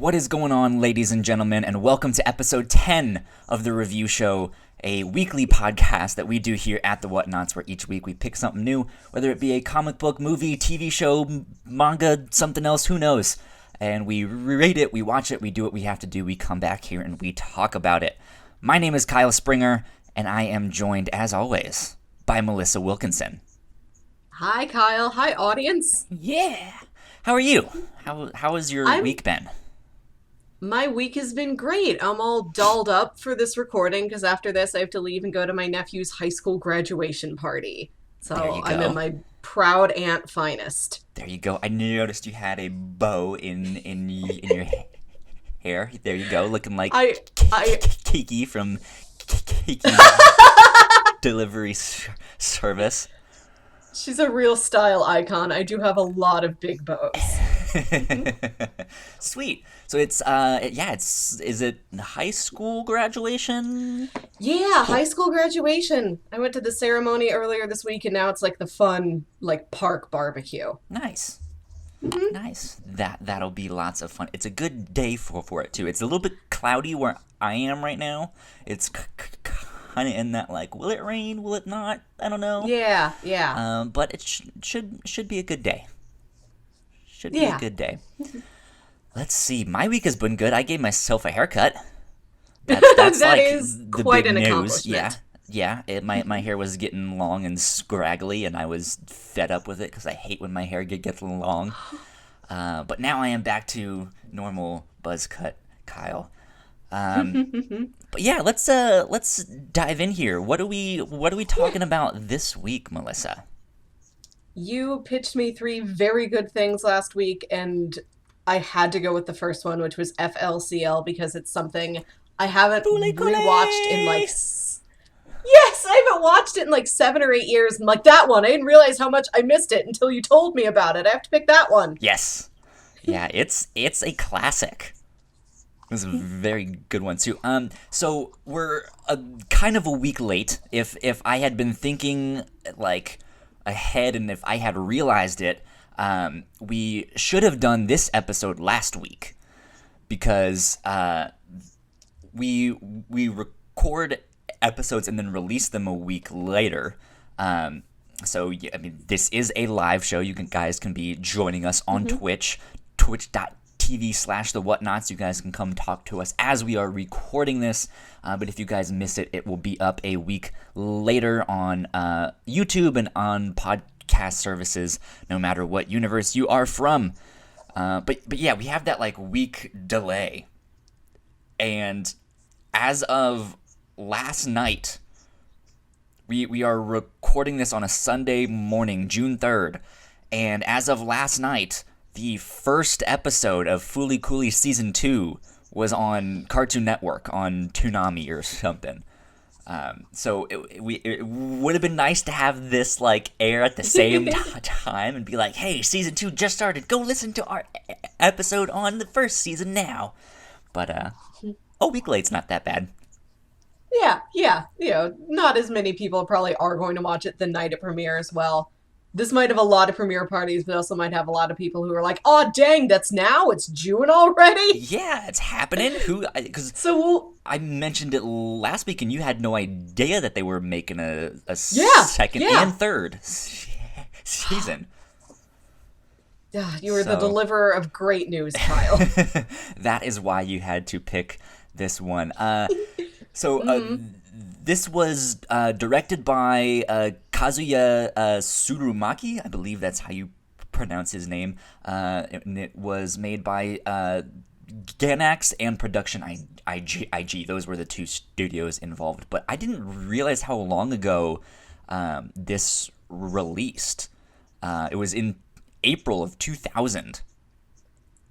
What is going on, ladies and gentlemen, and welcome to episode 10 of the Review Show, a weekly podcast that we do here at the Whatnauts, where each week we pick something new, whether it be a comic book, movie, TV show, manga, something else, who knows, and we rate it, we watch it, we do what we have to do, we come back here and we talk about it. My name is Kyle Springer, and I am joined, as always, by Melissa Wilkinson. Hi, Kyle. Hi, audience. Yeah! How are you? How has your week been? My week has been great. I'm all dolled up for this recording because after this I have to leave and go to my nephew's high school graduation party. So I'm in my proud aunt finest. There you go. I noticed you had a bow in your hair. There you go, looking like Kiki from Kiki's delivery service. She's a real style icon. I do have a lot of big bows. Sweet. So it's is it high school graduation? Yeah, high school graduation. I went to the ceremony earlier this week and now it's like the fun park barbecue. Nice. Mm-hmm. Nice. That'll be lots of fun. It's a good day for it too. It's a little bit cloudy where I am right now. It's kind of in that will it rain? Will it not? I don't know. Yeah. But it should be a good day. Should be a good day. Let's see. My week has been good. I gave myself a haircut. That's that is the quite big an news. Accomplishment. Yeah. My hair was getting long and scraggly, and I was fed up with it because I hate when my hair gets long. But now I am back to normal buzz cut, Kyle. But yeah, let's dive in here. What are we talking about this week, Melissa? You pitched me 3 very good things last week, and I had to go with the first one, which was FLCL, because it's something I haven't rewatched in Yes, I haven't watched it in 7 or 8 years. I'm that one. I didn't realize how much I missed it until you told me about it. I have to pick that one. Yes. Yeah, it's a classic. It was a very good one too. So we're kind of a week late. If I had been thinking ahead and if I had realized it, we should have done this episode last week because we record episodes and then release them a week later. So this is a live show. You guys can be joining us on Twitch, twitch.tv/the Whatnauts. You guys can come talk to us as we are recording this. But if you guys miss it, it will be up a week later on YouTube and on podcast services, no matter what universe you are from. But yeah, we have that week delay. And as of last night, we are recording this on a Sunday morning, June 3rd. And as of last night, the first episode of Fooly Cooly Season 2 was on Cartoon Network, on Toonami or something. So it would have been nice to have this air at the same time and be hey, Season 2 just started. Go listen to our episode on the first season now. But a week late's not that bad. Yeah. Not as many people probably are going to watch it the night it premieres. Well, this might have a lot of premiere parties, but also might have a lot of people who are oh, dang, that's now? It's June already? Yeah, it's happening. I mentioned it last week, and you had no idea that they were making a second and third season. You were the deliverer of great news, Kyle. That is why you had to pick this one. This was directed by Kazuya Tsurumaki. I believe that's how you pronounce his name. And it was made by Gainax and Production IG. Those were the 2 studios involved. But I didn't realize how long ago this released. It was in April of 2000.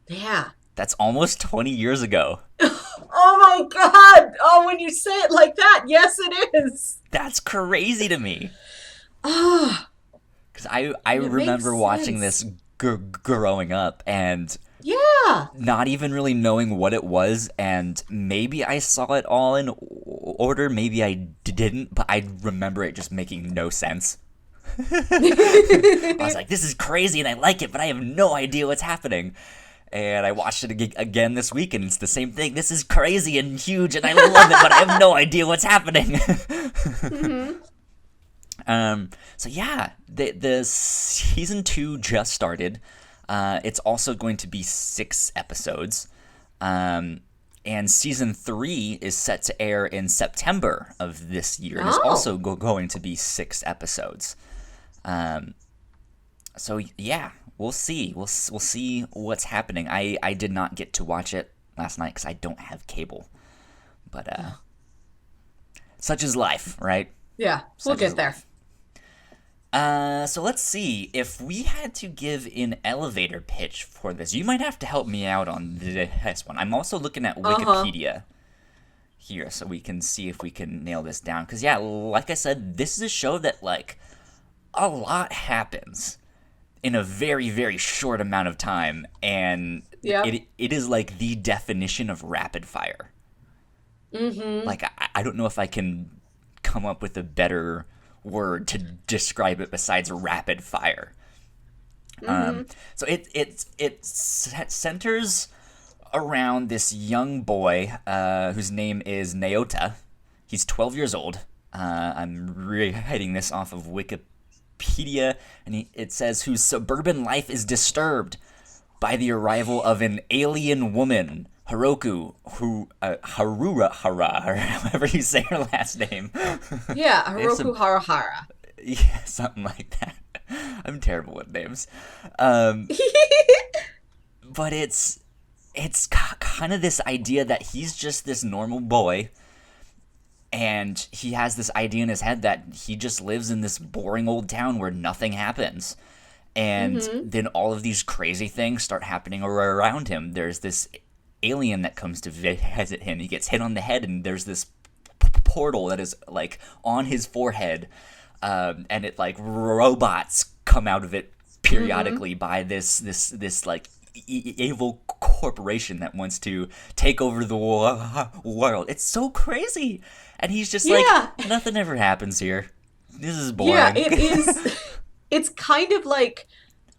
Yeah. That's almost 20 years ago. Oh my god! Oh, when you say it like that, yes it is! That's crazy to me. Because I remember watching this growing up and not even really knowing what it was, and maybe I saw it all in order, maybe I didn't, but I remember it just making no sense. I was this is crazy and I like it, but I have no idea what's happening. and I watched it again this week, and it's the same thing. This is crazy and huge, and I love it, but I have no idea what's happening. So yeah, the season 2 just started. It's also going to be 6 episodes. And season 3 is set to air in September of this year, and is also going to be 6 episodes. So yeah, we'll see. We'll see what's happening. I did not get to watch it last night because I don't have cable. But such is life, right? Yeah, we'll get there. So let's see. If we had to give an elevator pitch for this, you might have to help me out on this one. I'm also looking at Wikipedia here, so we can see if we can nail this down. Because, yeah, like I said, this is a show that, like, a lot happens in a very, very short amount of time. And it is, like, the definition of rapid fire. Mm-hmm. Like, I don't know if I can come up with a better word to describe it besides rapid fire. So it centers around this young boy whose name is Naoto. He's 12 years old. I'm reading this off of Wikipedia, and it says whose suburban life is disturbed by the arrival of an alien woman, Haruru, or however you say her last name. Yeah, Haruko Harahara. Yeah, something like that. I'm terrible with names. But it's kind of this idea that he's just this normal boy, and he has this idea in his head that he just lives in this boring old town where nothing happens. And then all of these crazy things start happening around him. There's this alien that comes to visit him. He gets hit on the head, and there's this portal that is like on his forehead, and it like robots come out of it periodically by this like evil corporation that wants to take over the world. It's so crazy, and he's just like, nothing ever happens here. This is boring. Yeah, it is. It's kind of like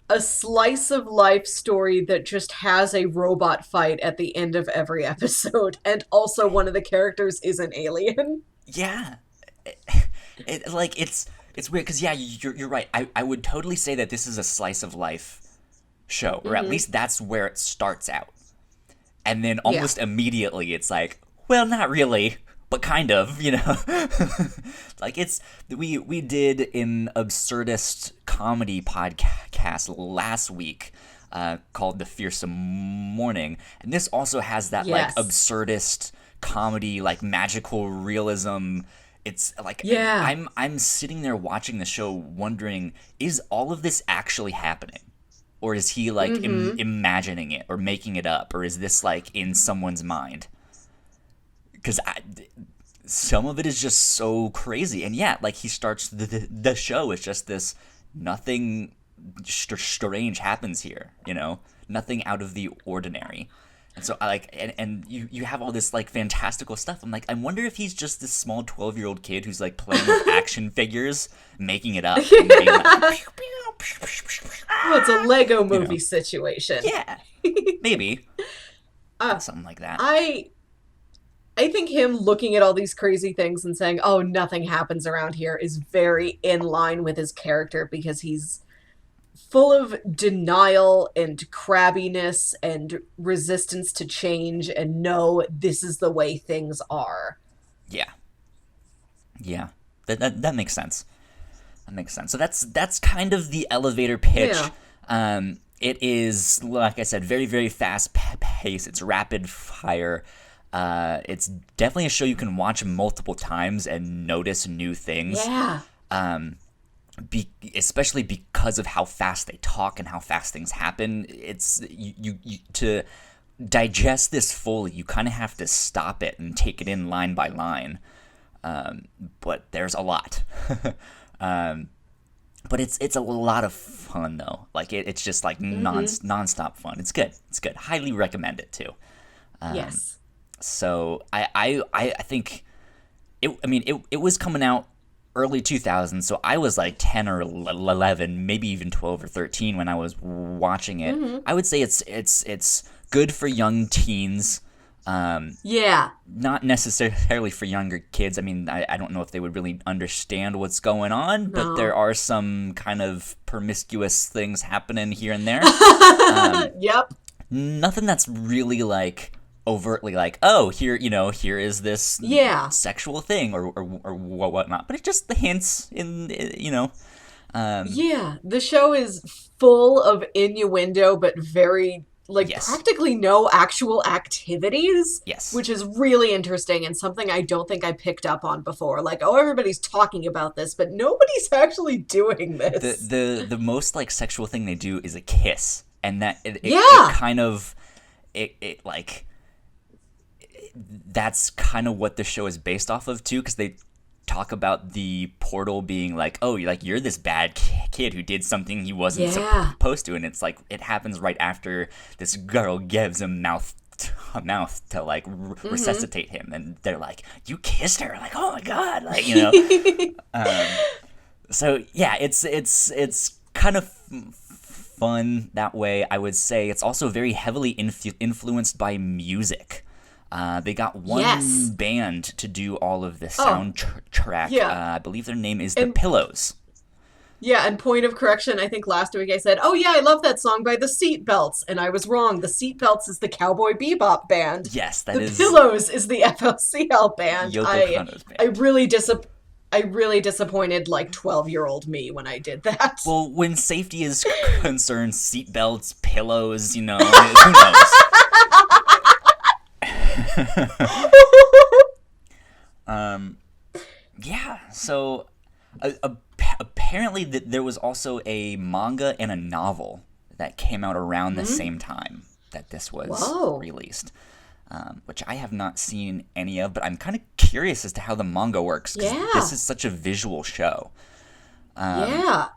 a slice of life story that just has a robot fight at the end of every episode, and also one of the characters is an alien. Yeah, it's weird because you're right. I would totally say that this is a slice of life show, or at least that's where it starts out, and then almost immediately it's like, well, not really, but kind of, you know. Like we did an absurdist comedy podcast last week called The Fearsome Morning, and this also has that like absurdist comedy, like magical realism. It's like I'm sitting there watching the show wondering, is all of this actually happening? Or is he like imagining it or making it up? Or is this like in someone's mind? Because some of it is just so crazy. And yeah, like he starts the show, it's just this nothing strange happens here, you know? Nothing out of the ordinary. And so I like, and you have all this like fantastical stuff. I'm like, I wonder if he's just this small 12-year-old kid who's like playing with action figures, making it up. And being like, Well, it's a Lego movie situation. Yeah, maybe. Something like that. I think him looking at all these crazy things and saying, oh, nothing happens around here is very in line with his character, because he's full of denial and crabbiness and resistance to change, and no, this is the way things are. Yeah. That makes sense. That makes sense. So that's kind of the elevator pitch. Yeah. It is, like I said, very, very fast pace. It's rapid fire. It's definitely a show you can watch multiple times and notice new things. Yeah. Especially because of how fast they talk and how fast things happen. It's you to digest this fully, you kind of have to stop it and take it in line by line. But there's a lot. But it's a lot of fun though. Like it's just like nonstop fun. It's good. It's good. Highly recommend it too. Yes. So I think it was coming out early 2000s, so I was like 10 or 11, maybe even 12 or 13 when I was watching it. I would say it's good for young teens. Yeah. Not necessarily for younger kids. I mean, I don't know if they would really understand what's going on, but there No. are some kind of promiscuous things happening here and there. Yep. Nothing that's really like overtly like, oh, here is this Yeah. sexual thing or whatnot. But it's just the hints Yeah. The show is full of innuendo, but very, like, yes, practically no actual activities, yes. which is really interesting and something I don't think I picked up on before. Like, oh, everybody's talking about this, but nobody's actually doing The this. the most like sexual thing they do is a kiss, and that it Yeah. kind of it like that's kind of what the show is based off of too, because they talk about the portal being like, oh, you're this bad kid who did something he wasn't Yeah. supposed to, and it's like it happens right after this girl gives him a mouth to like resuscitate him, and they're like, you kissed her, like, oh my god, like, so yeah, it's kind of fun that way. I would say it's also very heavily influenced by music. They got one Yes. band to do all of the Oh, soundtrack. yeah. I believe their name is The And Pillows. yeah, and point of correction, I think last week I said, "Oh yeah, I love that song by the Seatbelts," and I was wrong. The Seatbelts is the Cowboy Bebop band. Yes, that The is Pillows is the FLCL band. Yoko Kanno's I band. really disappointed like 12-year-old me when I did that. Well, when safety is concerned, seatbelts, pillows, who knows? Um, yeah, so apparently there was also a manga and a novel that came out around the same time that this was Whoa. released, which I have not seen any of, but I'm kind of curious as to how the manga works, because Yeah. this is such a visual show, Yeah.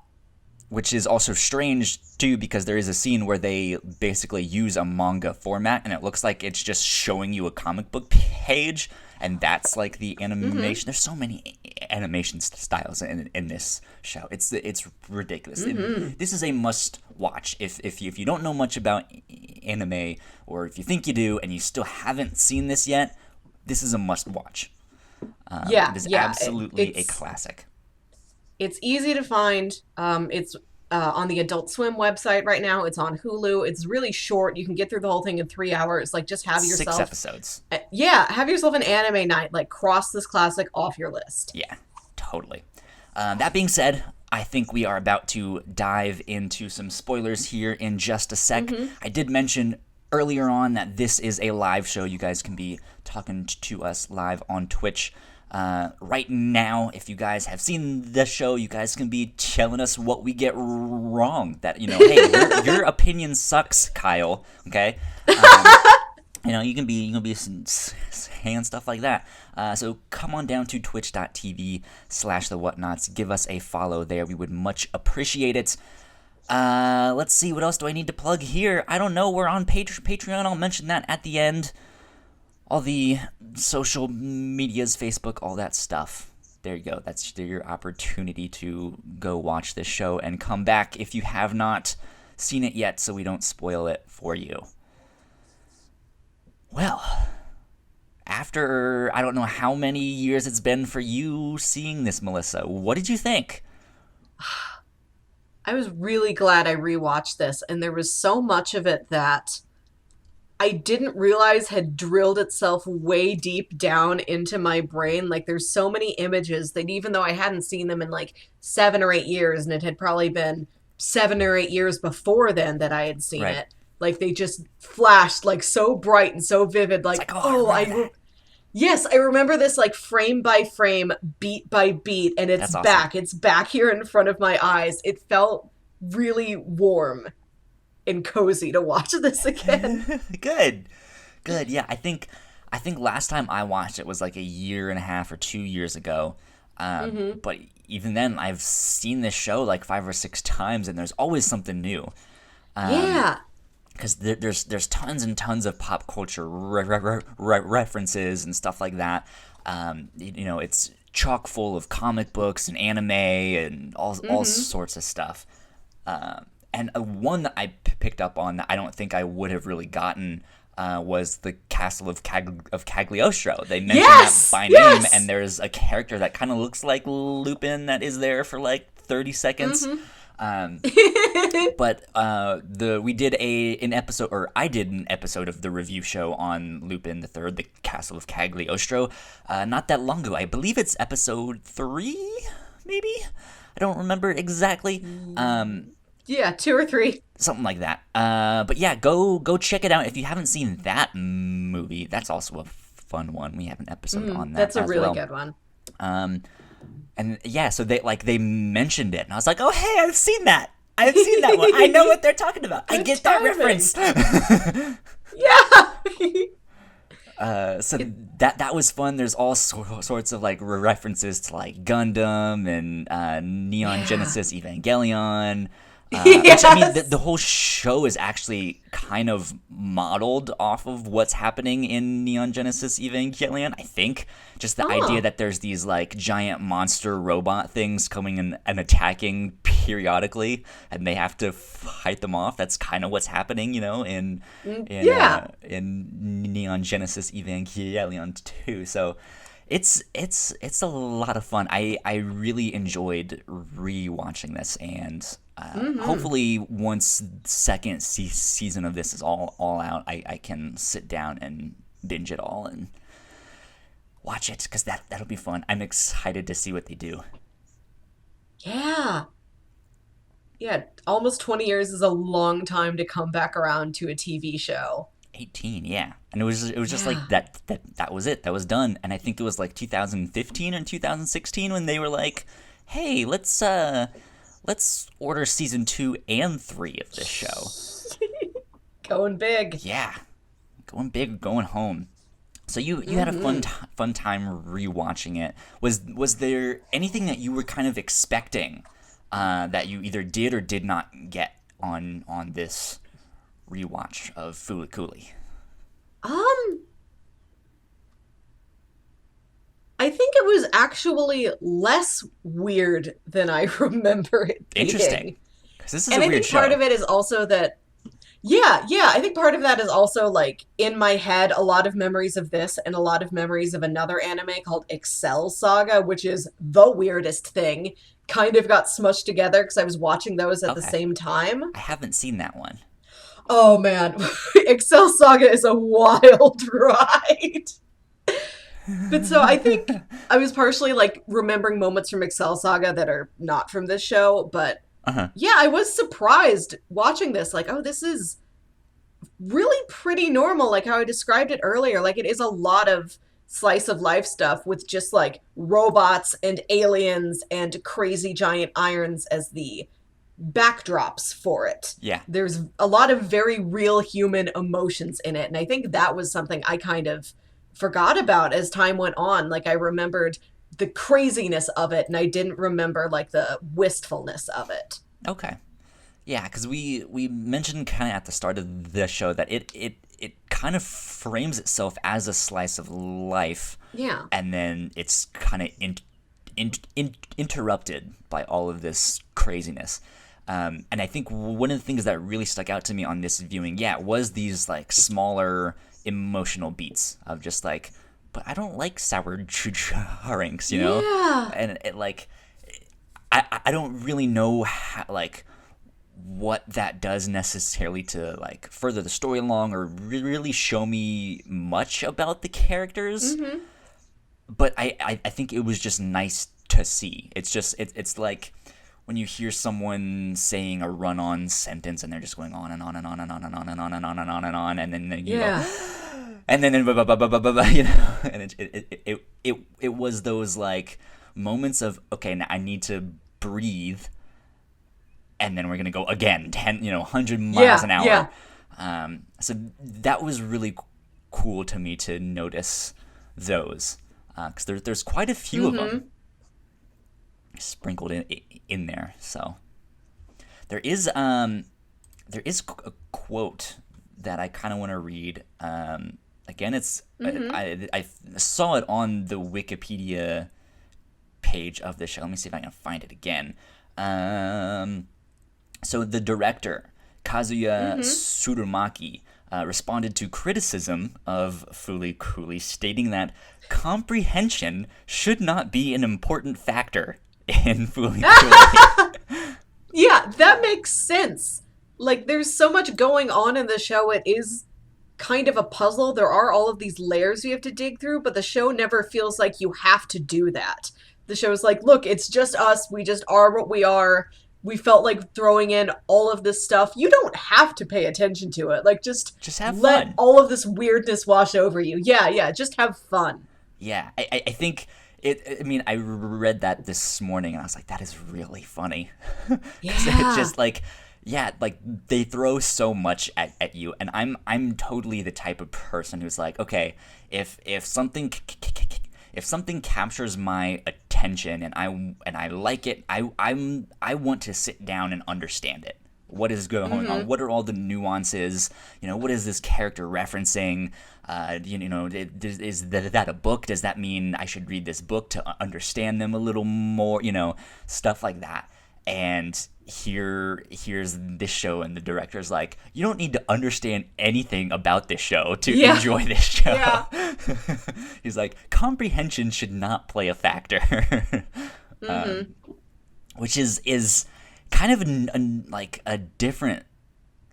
which is also strange, too, because there is a scene where they basically use a manga format, and it looks like it's just showing you a comic book page, and that's like the animation. There's so many animation styles in this show. It's ridiculous. This is a must watch if you don't know much about anime, or if you think you do and you still haven't seen this yet. This is a must watch. Yeah. It is Yeah. absolutely a classic. It's easy to find. It's on the Adult Swim website right now. It's on Hulu. It's really short. You can get through the whole thing in 3 hours. Like, just have 6 yourself, episodes. have yourself an anime night. Like, cross this classic off your list. Yeah, totally. That being said, I think we are about to dive into some spoilers here in just a sec. I did mention earlier on that this is a live show. You guys can be talking to us live on Twitch. Right now, if you guys have seen the show, you guys can be telling us what we get wrong. That, hey, your opinion sucks, Kyle. Okay, you can be saying stuff like that. So come on down to twitch.tv/the Whatnauts. Give us a follow there. We would much appreciate it. Let's see, what else do I need to plug here? I don't know. We're on Patreon. I'll mention that at the end. All the social medias, Facebook, all that stuff. There you go. That's your opportunity to go watch this show and come back if you have not seen it yet, so we don't spoil it for you. Well, after I don't know how many years it's been for you seeing this, Melissa, what did you think? I was really glad I rewatched this, and there was so much of it that I didn't realize had drilled itself way deep down into my brain. Like, there's so many images that even though I hadn't seen them in like 7 or 8 years, and it had probably been 7 or 8 years before then that I had seen Right. it, like they just flashed like so bright and so vivid. Like, It's like, oh, I remember that. yes, I remember this like frame by frame, beat by beat, and it's That's awesome. back. It's back here in front of my eyes. It felt really warm and cozy to watch this again. Good. Yeah, I think last time I watched it was like a year and a half or 2 years ago. But even then, I've seen this show like 5 or 6 times, and there's always something new. Yeah. Because there's tons and tons of pop culture references and stuff like that. chock full of comic books and anime and all sorts of stuff. And one that I picked up on that I don't think I would have really gotten was the Castle of Cagliostro. They mentioned that by name, and there's a character that kind of looks like Lupin that is there for like 30 seconds. But we did an episode, or I did an episode of the review show on Lupin III, the Castle of Cagliostro, not that long ago. I believe it's episode 3, maybe? I don't remember exactly. Yeah, 2 or 3. Something like that. But yeah, go check it out. If you haven't seen that movie, that's also a fun one. We have an episode on that. That's a really well. good one. And yeah, so they mentioned it, and I was like, oh hey, I've seen that one. I know what they're talking about. I get that reference. Yeah. So that was fun. There's all sorts of like references to like Gundam and Neon Genesis Evangelion. Which, I mean, the whole show is actually kind of modeled off of what's happening in Neon Genesis Evangelion, I think. Just the idea that there's these, like, giant monster robot things coming in and attacking periodically, and they have to fight them off. That's kind of what's happening, you know, in Neon Genesis Evangelion 2. So it's a lot of fun. I really enjoyed rewatching this, and hopefully once second season of this is all out, I can sit down and binge it all and watch it, because that'll be fun. I'm excited to see what they do. Yeah. Yeah, almost 20 years is a long time to come back around to a TV show. 18, yeah. And it was just like that was it. That was done. And I think it was like 2015 or 2016 when they were like, "Hey, let's order season 2 and 3 of this show." Going big. Yeah. Going big, going home. So you had a fun time rewatching it. Was there anything that you were kind of expecting that you either did or did not get on this rewatch of Fooly Cooly? I think it was actually less weird than I remember it being. Interesting. Because this is and a I weird think show. part of it is also that I think part of that is also like in my head a lot of memories of this and a lot of memories of another anime called Excel Saga, which is the weirdest thing. Kind of got smushed together because I was watching those at the same time. I haven't seen that one. Oh man, Excel Saga is a wild ride. But so I think I was partially like remembering moments from Excel Saga that are not from this show, but yeah, I was surprised watching this. Like, oh, this is really pretty normal, like how I described it earlier. Like, it is a lot of slice of life stuff with just like robots and aliens and crazy giant irons as the backdrops for it. Yeah. There's a lot of very real human emotions in it. And I think that was something I kind of forgot about as time went on. Like, I remembered the craziness of it, and I didn't remember like the wistfulness of it. Okay. Yeah, because we mentioned kind of at the start of the show that it kind of frames itself as a slice of life. Yeah. And then it's kind of interrupted by all of this craziness. And I think one of the things that really stuck out to me on this viewing, was these like smaller emotional beats of just like, but I don't like sour drinks, you know? Yeah. And it like, I don't really know how, like, what that does necessarily to like further the story along or really show me much about the characters. Mm-hmm. But I think it was just nice to see. It's just it's like when you hear someone saying a run-on sentence and they're just going on and on and on and on and on and on and on and on and on, and then you go, and then blah, blah, blah, blah, blah, blah, you know, and it was those like moments of, okay, now I need to breathe, and then we're gonna go again 100 miles an hour. So that was really cool to me to notice those, because there's quite a few of them sprinkled in there. So there is a quote that I kind of want to read. Again, it's I saw it on the Wikipedia page of the show. Let me see if I can find it again. So the director, Kazuya Tsurumaki, responded to criticism of Fooly Cooly, stating that comprehension should not be an important factor in Fooly Cooly. Yeah, that makes sense. Like, there's so much going on in the show, it is kind of a puzzle. There are all of these layers you have to dig through, but the show never feels like you have to do that. The show's like, look, it's just us, we just are what we are. We felt like throwing in all of this stuff. You don't have to pay attention to it. Like, just have let fun. all of this weirdness wash over you. Yeah, just have fun. Yeah, I think it. I mean, I read that this morning and I was like, that is really funny. Yeah. It's just like, yeah, like they throw so much at you, and I'm totally the type of person who's like, okay, if something captures my attention and I like it, I want to sit down and understand it. What is going on? What are all the nuances? What is this character referencing? Is that a book? Does that mean I should read this book to understand them a little more? Stuff like that. And here's this show, and the director's like, you don't need to understand anything about this show to enjoy this show. Yeah. He's like, comprehension should not play a factor. Which is kind of like a different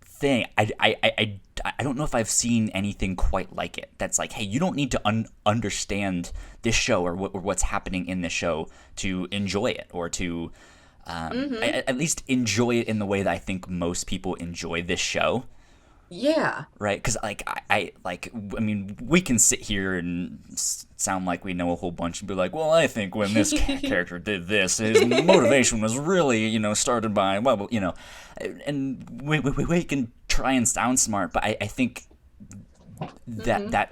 thing. I don't know if I've seen anything quite like it. That's like, hey, you don't need to understand this show or what's happening in this show to enjoy it, or to at least enjoy it in the way that I think most people enjoy this show. Yeah. Right? Because I mean, we can sit here and sound like we know a whole bunch and be like, well, I think when this character did this, his motivation was really, started by, well, and we can try and sound smart, but I think that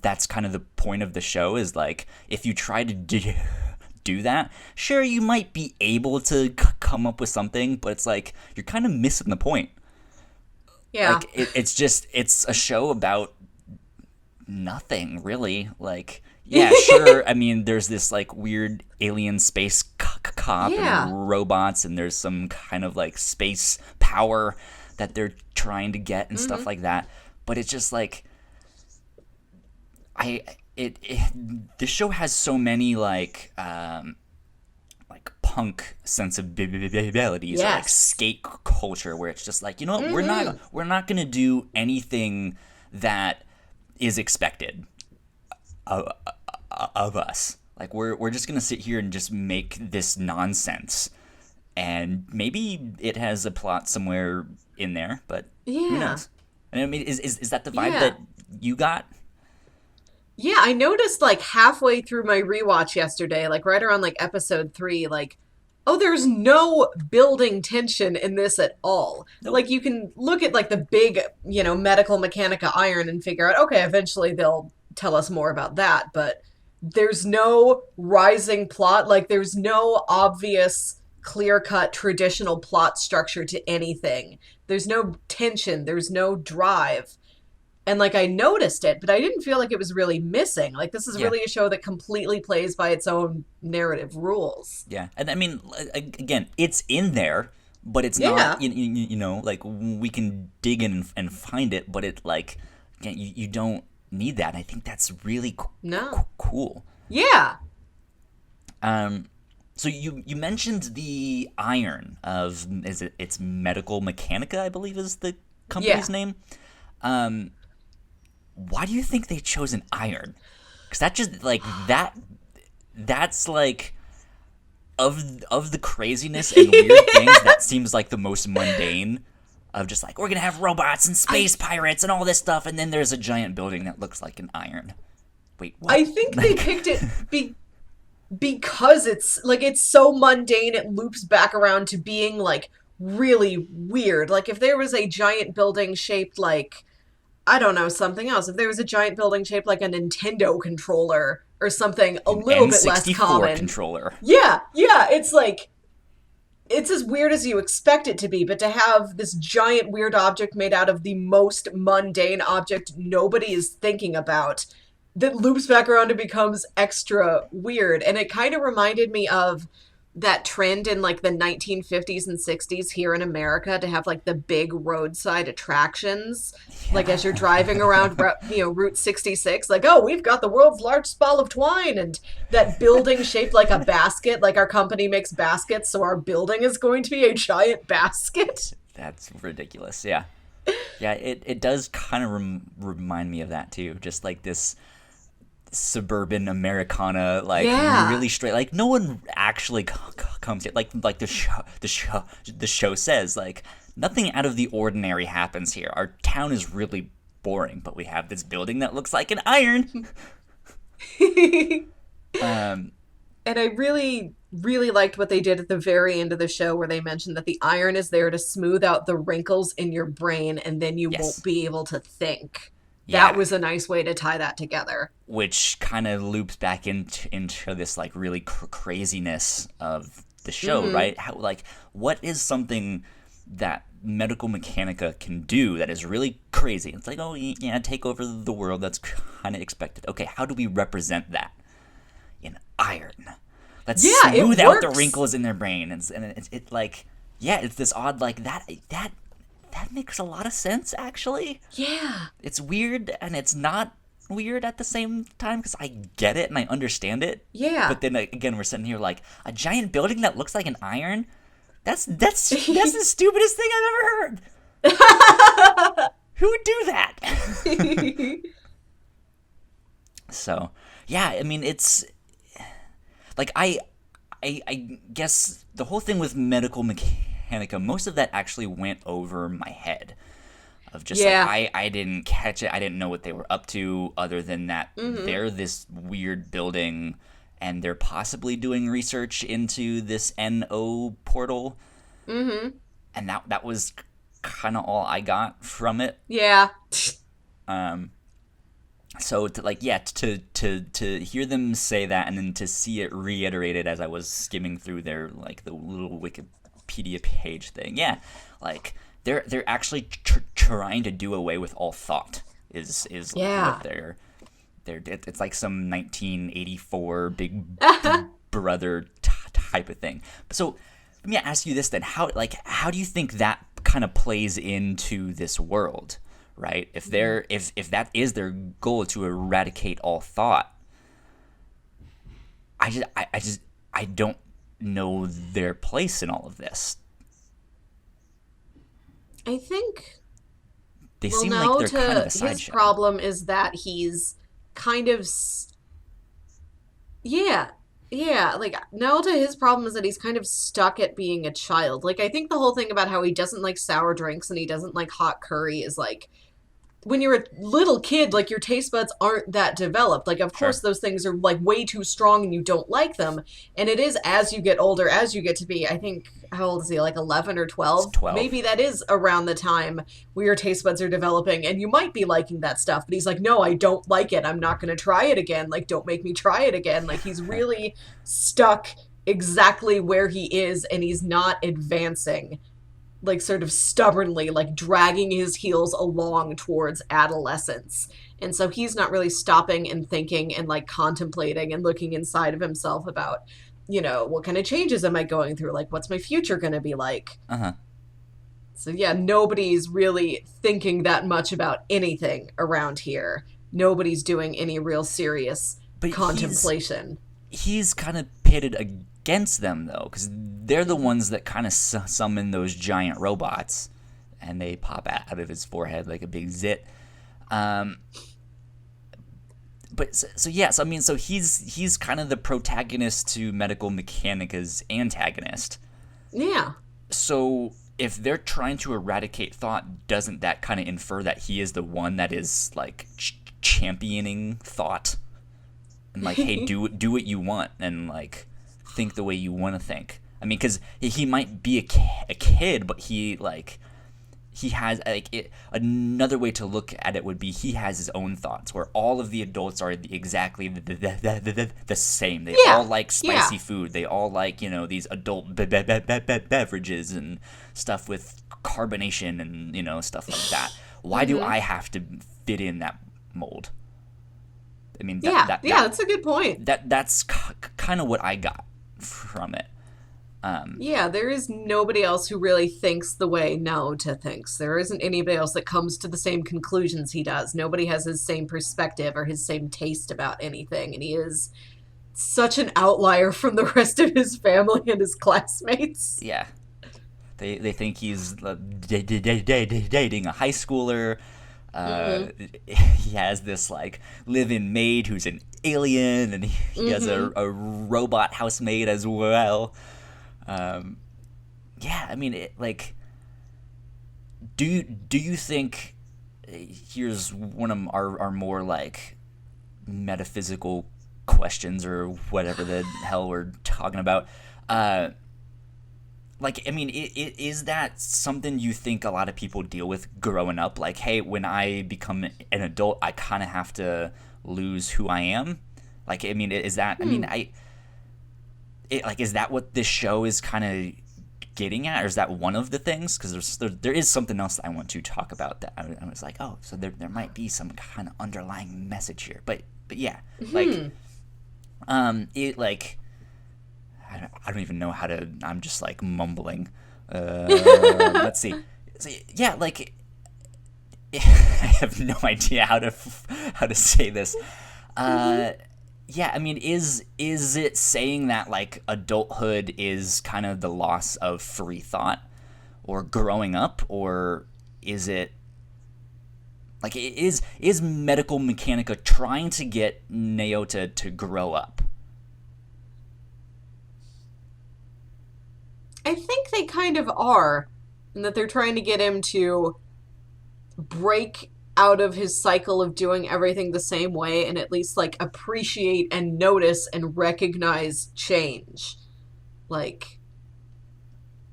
that's kind of the point of the show, is like, if you try to do that, sure, you might be able to come up with something, but it's like, you're kind of missing the point. Yeah. Like, it's a show about nothing, really. Like, yeah, sure, I mean, there's this, like, weird alien space cop and robots, and there's some kind of, like, space power that they're trying to get and stuff like that. But it's just, like, this show has so many, like punk sensibilities, or like skate culture, where it's just like, we're not gonna do anything that is expected of us. Like, we're just gonna sit here and just make this nonsense, and maybe it has a plot somewhere in there, but who knows? And I mean, is that the vibe that you got? Yeah, I noticed, like, halfway through my rewatch yesterday, like, right around, like, episode 3, like, oh, there's no building tension in this at all. Nope. Like, you can look at, like, the big, medical mechanica iron and figure out, okay, eventually they'll tell us more about that, but there's no rising plot. Like, there's no obvious, clear-cut, traditional plot structure to anything. There's no tension. There's no drive. And, like, I noticed it, but I didn't feel like it was really missing. Like, this is really a show that completely plays by its own narrative rules. Yeah. And, I mean, again, it's in there, but it's not, like, we can dig in and find it, but it, like, again, you don't need that. And I think that's really cool. Yeah. So you mentioned the iron of, it's Medical Mechanica, I believe is the company's name. Why do you think they chose an iron? Because that just, like, that's like, of the craziness and weird things, that seems like the most mundane, of just like, we're gonna have robots and space pirates and all this stuff, and then there's a giant building that looks like an iron. Wait, what? I think they picked it because it's so mundane, it loops back around to being, like, really weird. Like, if there was a giant building shaped like, I don't know, something else. If there was a giant building shaped like a Nintendo controller or something a little bit less common. Controller. Yeah, it's like, it's as weird as you expect it to be, but to have this giant weird object made out of the most mundane object nobody is thinking about, that loops back around and becomes extra weird. And it kind of reminded me of that trend in like the 1950s and 60s here in America to have like the big roadside attractions. Like as you're driving around, Route 66, like, oh, we've got the world's largest ball of twine and that building shaped like a basket. Like our company makes baskets, so our building is going to be a giant basket. That's ridiculous. Yeah. Yeah, it does kind of remind me of that too. Just like this suburban Americana, like really straight. Like no one actually comes here. Like the show says, like nothing out of the ordinary happens here. Our town is really boring, but we have this building that looks like an iron. And I really, really liked what they did at the very end of the show where they mentioned that the iron is there to smooth out the wrinkles in your brain and then you won't be able to think. Yeah. That was a nice way to tie that together. Which kind of loops back into this like really craziness of the show, right? How, like, what is something that medical mechanica can do that is really crazy? It's like, oh yeah, take over the world. That's kind of expected. Okay, how do we represent that in iron? Let's smooth out the wrinkles in their brain, and it's like, yeah, it's this odd like that makes a lot of sense, actually. Yeah. It's weird, and it's not weird at the same time, because I get it and I understand it. Yeah. But then, again, we're sitting here like, a giant building that looks like an iron? That's the stupidest thing I've ever heard. Who would do that? So, yeah, I mean, it's... Like, I guess the whole thing with medical mechanica, most of that actually went over my head. Of just like, I didn't catch it. I didn't know what they were up to, other than that they're this weird building and they're possibly doing research into this NO portal. Mm-hmm. And that was kind of all I got from it. Yeah. So to hear them say that, and then to see it reiterated as I was skimming through their like the little Wikipedia page thing, like they're actually trying to do away with all thought. Is what they're it's like some 1984 Big Brother type of thing. So let me ask you this then: how do you think that kind of plays into this world? Right? If that is their goal, to eradicate all thought, I don't know their place in all of this. I think they seem like they're kind of a sideshow. His problem is that he's kind of like Naoto, his problem is that he's kind of stuck at being a child. Like I think the whole thing about how he doesn't like sour drinks and he doesn't like hot curry is like, when you're a little kid, like your taste buds aren't that developed. Like, of course, those things are like way too strong and you don't like them. And it is as you get older, as you get to be, I think, how old is he? Like 11 or 12? 12. Maybe that is around the time where your taste buds are developing and you might be liking that stuff. But he's like, no, I don't like it. I'm not going to try it again. Like, don't make me try it again. Like, he's really stuck exactly where he is and he's not advancing. Like sort of stubbornly, like dragging his heels along towards adolescence. And so he's not really stopping and thinking and like contemplating and looking inside of himself about, what kind of changes am I going through? Like, what's my future going to be like? So yeah, nobody's really thinking that much about anything around here. Nobody's doing any real serious contemplation. He's kind of pitted against them, though, because they're the ones that kind of summon those giant robots, and they pop out of his forehead like a big zit. But so he's kind of the protagonist to Medical Mechanica's antagonist. Yeah. So if they're trying to eradicate thought, doesn't that kind of infer that he is the one that is like championing thought? And like, hey, do what you want, and like think the way you want to think. I mean, because he might be a kid, but he has another way to look at it would be he has his own thoughts, where all of the adults are exactly the same. They all like spicy food. They all like these adult beverages and stuff with carbonation and stuff like that. Why do I have to fit in that mold? I mean, That's a good point. that's kind of what I got from it. Yeah, there is nobody else who really thinks the way Naota thinks. There isn't anybody else that comes to the same conclusions he does. Nobody has his same perspective or his same taste about anything, and he is such an outlier from the rest of his family and his classmates. Yeah, they think he's dating a high schooler. He has this like live-in maid who's an alien, and he has a robot housemaid as well. Yeah, I mean, like, do you think, here's one of our more like metaphysical questions or whatever the hell we're talking about? Like, I mean, is that something you think a lot of people deal with growing up? Like, hey, when I become an adult, I kind of have to lose who I am. Like, I mean, is that? I mean, is that what this show is kind of getting at, or is that one of the things? Because there is something else that I want to talk about that I was like, oh, so there might be some kind of underlying message here. But yeah, like, it like. I don't even know how to. I'm just like mumbling. Let's see. Yeah, like I have no idea how to say this. Yeah, I mean, is it saying that like adulthood is kind of the loss of free thought or growing up, or is it like is Medical Mechanica trying to get Naota to grow up? I think they kind of are, and that they're trying to get him to break out of his cycle of doing everything the same way and at least like appreciate and notice and recognize change. Like,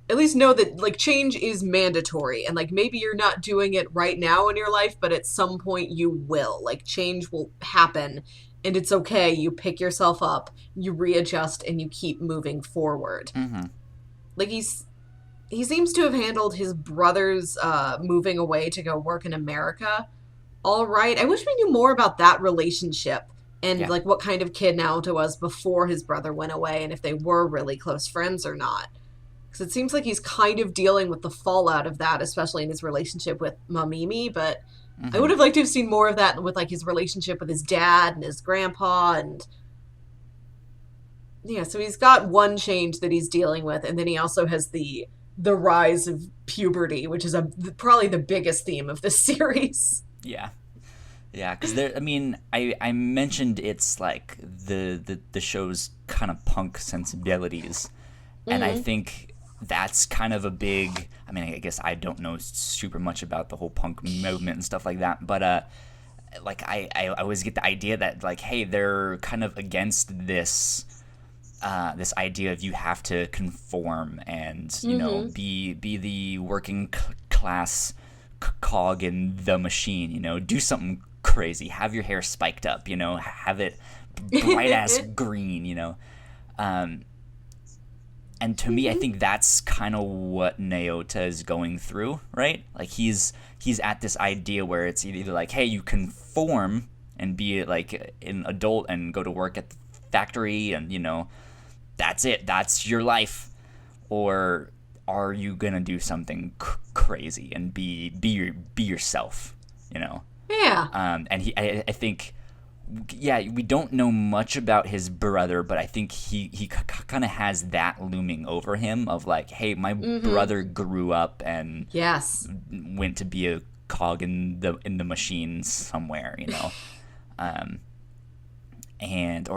at least know that like change is mandatory, and like maybe you're not doing it right now in your life, but at some point you will. Like, change will happen, and it's okay. You pick yourself up, you readjust, and you keep moving forward. Like, he seems to have handled his brother's moving away to go work in America all right. I wish we knew more about that relationship and like what kind of kid Naoto was before his brother went away, and if they were really close friends or not. Because it seems like he's kind of dealing with the fallout of that, especially in his relationship with Mamimi. But I would have liked to have seen more of that with like his relationship with his dad and his grandpa, and yeah, so he's got one change that he's dealing with, and then he also has the rise of puberty, which is probably the biggest theme of this series. Yeah, because there. I mean, I mentioned it's like the show's kind of punk sensibilities, and I think that's kind of a big. I mean, I guess I don't know super much about the whole punk movement and stuff like that, but like I always get the idea that like, hey, they're kind of against this. This idea of you have to conform and you know be the working class cog in the machine, you know, do something crazy, have your hair spiked up, you know, have it bright ass green, you know, and to me I think that's kind of what Naota is going through, right? Like he's at this idea where it's either like, hey, you conform and be like an adult and go to work at the factory and you know that's it, that's your life, or are you gonna do something crazy and be yourself, you know? Yeah. And I think, yeah, we don't know much about his brother, but I think he kind of has that looming over him of like, hey, my brother grew up and went to be a cog in the machine somewhere, you know. And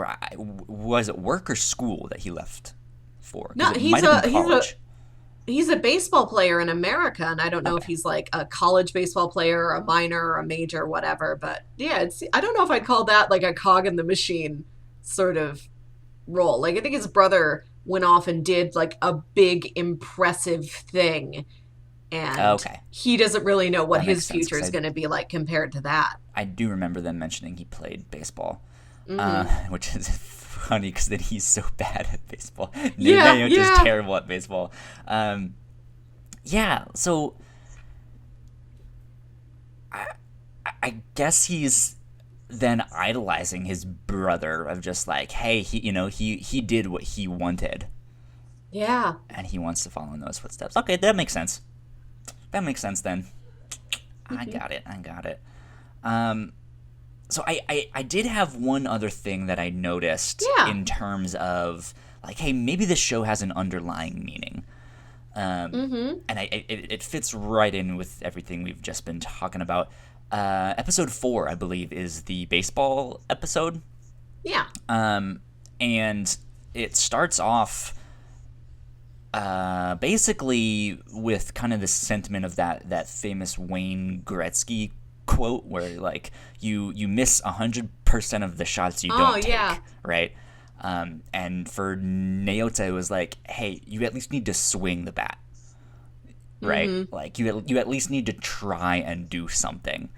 was it work or school that he left for? No, he's a baseball player in America, and I don't know if he's like a college baseball player, a minor, or a major, whatever. But yeah, I don't know if I'd call that like a cog in the machine sort of role. Like I think his brother went off and did like a big impressive thing, and he doesn't really know what his future is going to be like compared to that. I do remember them mentioning he played baseball. Which is funny because then he's so bad at baseball. Just terrible at baseball. So I guess he's then idolizing his brother of just like, hey, he did what he wanted, Yeah. and he wants to follow in those footsteps. Okay, that makes sense. That makes sense then. I got it. So I did have one other thing that I noticed Yeah. in terms of like, hey, maybe this show has an underlying meaning. And it fits right in with everything we've just been talking about. Episode 4, I believe, is the baseball episode. Yeah. And it starts off basically with kind of the sentiment of that famous Wayne Gretzky quote where like you miss 100% of the shots you don't take, right? And for Naoto, it was like, hey, you at least need to swing the bat, right? Like you at least need to try and do something.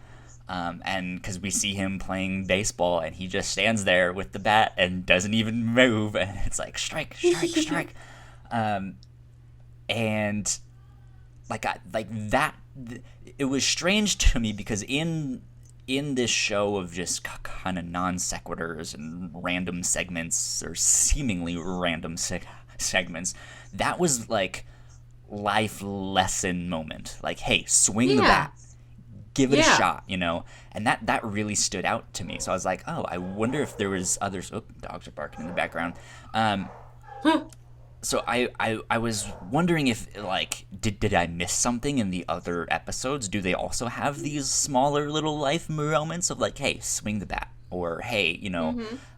And because we see him playing baseball and he just stands there with the bat and doesn't even move, and it's like strike. And like that, it was strange to me because in this show of just kind of non sequiturs and random segments or seemingly random segments, that was like life lesson moment. Like, hey, swing the bat, give it a shot, and that really stood out to me. So I was like, oh, I wonder if there was others. Oh, dogs are barking in the background. So I was wondering if, like, did I miss something in the other episodes? Do they also have these smaller little life moments of, like, hey, swing the bat? Or, hey,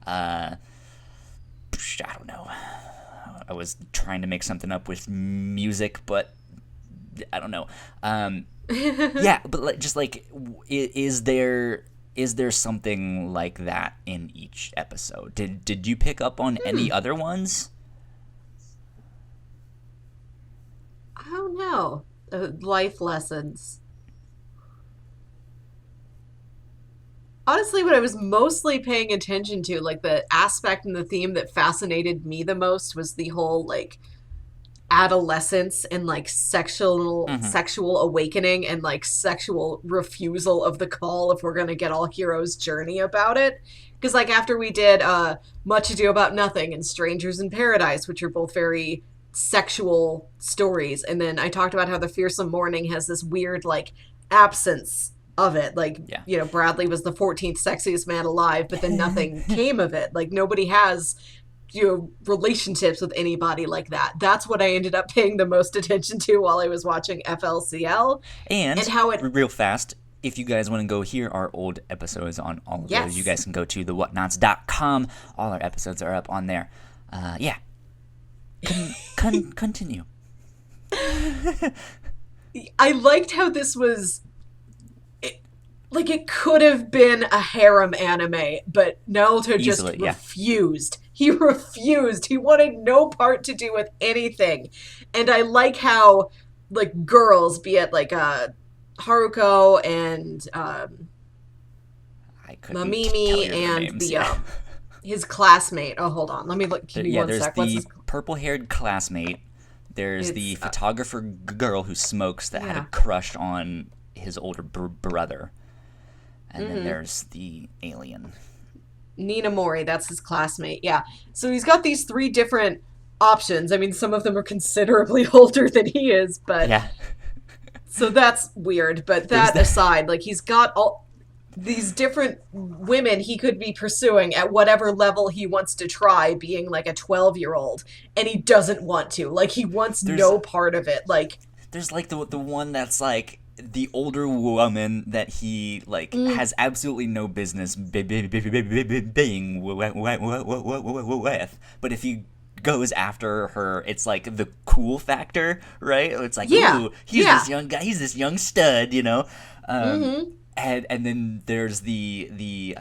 I don't know. I was trying to make something up with music, but I don't know. Yeah, but just, like, is there something like that in each episode? Did you pick up on any other ones? I don't know. Life lessons. Honestly, what I was mostly paying attention to, like the aspect and the theme that fascinated me the most was the whole like adolescence and like sexual awakening and like sexual refusal of the call if we're gonna get all heroes' journey about it. Because like after we did Much Ado About Nothing and Strangers in Paradise, which are both very sexual stories, and then I talked about how The Fearsome Morning has this weird like absence of it, like Bradley was the 14th sexiest man alive, but then nothing came of it. Like nobody has relationships with anybody like that. That's what I ended up paying the most attention to while I was watching FLCL. And how it real fast, if you guys want to go hear our old episodes on all of those, you guys can go to thewhatnauts.com. All our episodes are up on there. Continue. I liked how this was it could have been a harem anime, but Naoto just refused. He refused. He wanted no part to do with anything. And I like how like girls, be it like Haruko and Mamimi and the his classmate. Oh, hold on. Let me look. Give me one sec. There's the purple-haired classmate. There's the photographer girl who smokes that had a crush on his older brother. And then there's the alien. Nina Mori, that's his classmate. Yeah. So he's got these 3 different options. I mean, some of them are considerably older than he is, but... Yeah. So that's weird. But that aside, like, he's got all these different women he could be pursuing at whatever level he wants to try, being like a 12-year-old, and he doesn't want to. Like, he wants no part of it. Like, there's like the one that's like the older woman that he like has absolutely no business being with, but if he goes after her, it's like the cool factor, right? It's like, ooh, he's this young guy, he's this young stud, And then there's the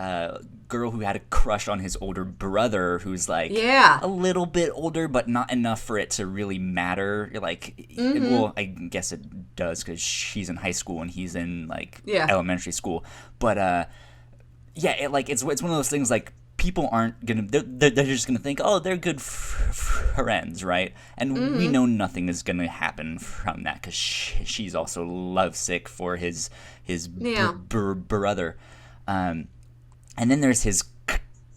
girl who had a crush on his older brother, who's like a little bit older, but not enough for it to really matter. Like, well, I guess it does because she's in high school and he's in like elementary school. But it's one of those things like people aren't gonna they're just gonna think, oh, they're good friends, right? And we know nothing is gonna happen from that because she's also lovesick for his brother. And then there's his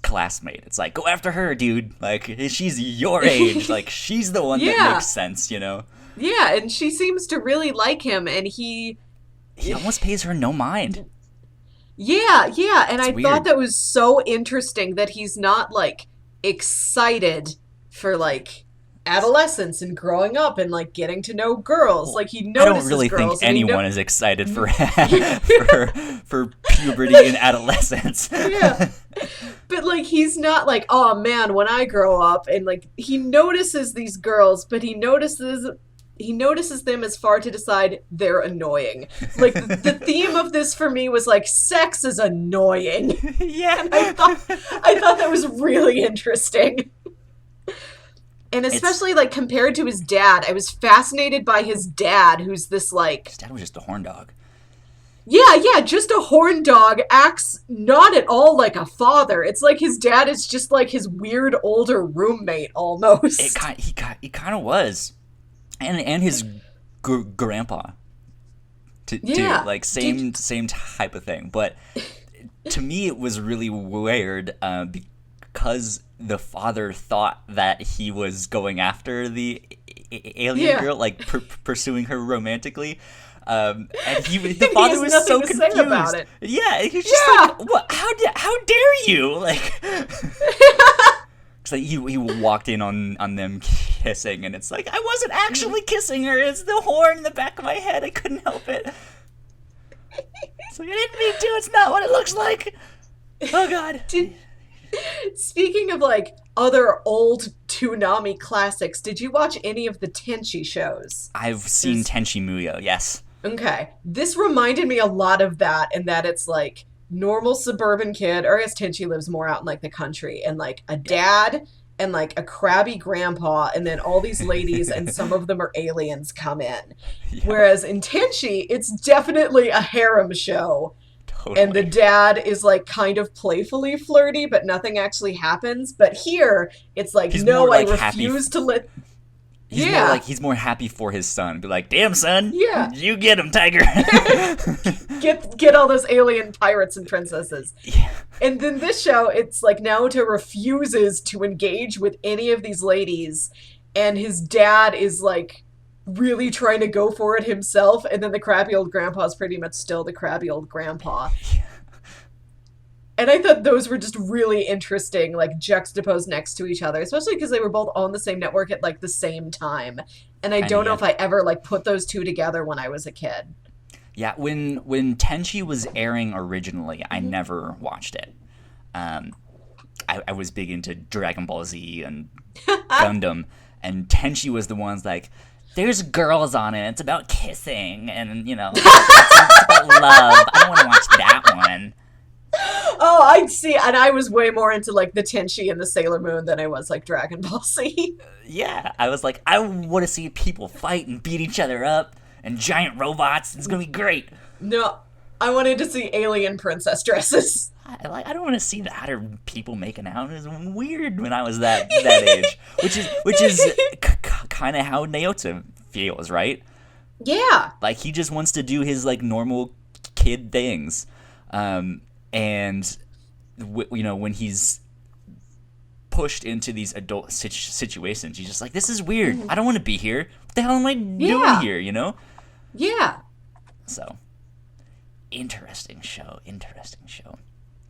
classmate. It's like, go after her, dude. Like, she's your age. Like, she's the one that makes sense, you know? Yeah, and she seems to really like him, and he almost pays her no mind. Yeah, and it's I weird. thought that was so interesting that he's not, like, excited for, like, adolescence and growing up and, like, getting to know girls. Like, he notices girls. I don't really think anyone is excited for for puberty and adolescence. Yeah. But, like, he's not like, oh, man, when I grow up. And, like, he notices these girls, but he notices them as far to decide they're annoying. Like, the theme of this for me was, like, sex is annoying. Yeah. And I thought that was really interesting. And especially, like, compared to his dad, I was fascinated by his dad, who's this, like... His dad was just a horn dog. Yeah, just a horn dog, acts not at all like a father. It's like his dad is just, like, his weird older roommate, almost. He kind of was. And his grandpa. Too, like, same type of thing. But to me, it was really weird because the father thought that he was going after the alien girl, like pursuing her romantically. And the father was so confused about it. Yeah, he was just like, "What? How dare you?" Like, it's like he walked in on them kissing, and it's like, I wasn't actually kissing her. It's the horn in the back of my head. I couldn't help it. It's like, I didn't mean to. It's not what it looks like. Oh God. Speaking of, like, other old Toonami classics, did you watch any of the Tenshi shows? I've seen Tenshi Muyo, yes. Okay. This reminded me a lot of that, in that it's, like, normal suburban kid, or I guess Tenshi lives more out in, like, the country, and, like, a dad and, like, a crabby grandpa, and then all these ladies, and some of them are aliens, come in. Yeah. Whereas in Tenshi, it's definitely a harem show. Totally. And the dad is, like, kind of playfully flirty, but nothing actually happens. But here, it's like, he's no, more, like, I refuse to let... He's more happy for his son. Be like, damn, son. Yeah. You get him, tiger. get all those alien pirates and princesses. Yeah. And then this show, it's like Naoto refuses to engage with any of these ladies. And his dad is, like, really trying to go for it himself, and then the crabby old grandpa is pretty much still the crabby old grandpa. Yeah. And I thought those were just really interesting, like, juxtaposed next to each other, especially because they were both on the same network at, like, the same time. And I don't know if I ever, like, put those two together when I was a kid. Yeah, when Tenshi was airing originally, I never watched it. I was big into Dragon Ball Z and Gundam, and Tenshi was the ones like, there's girls on it, it's about kissing, and, you know, it's about love. I don't want to watch that one. Oh, I see, and I was way more into, like, the Tenshi and the Sailor Moon than I was, like, Dragon Ball Z. Yeah, I was like, I want to see people fight and beat each other up, and giant robots. It's gonna be great. No, I wanted to see alien princess dresses. I don't want to see that or people making out. It was weird when I was that age, which is kind of how Naoto feels, right? Yeah. Like, he just wants to do his, like, normal kid things, and you know, when he's pushed into these adult situations, he's just like, this is weird. I don't want to be here. What the hell am I doing here? You know? Yeah. So, interesting show.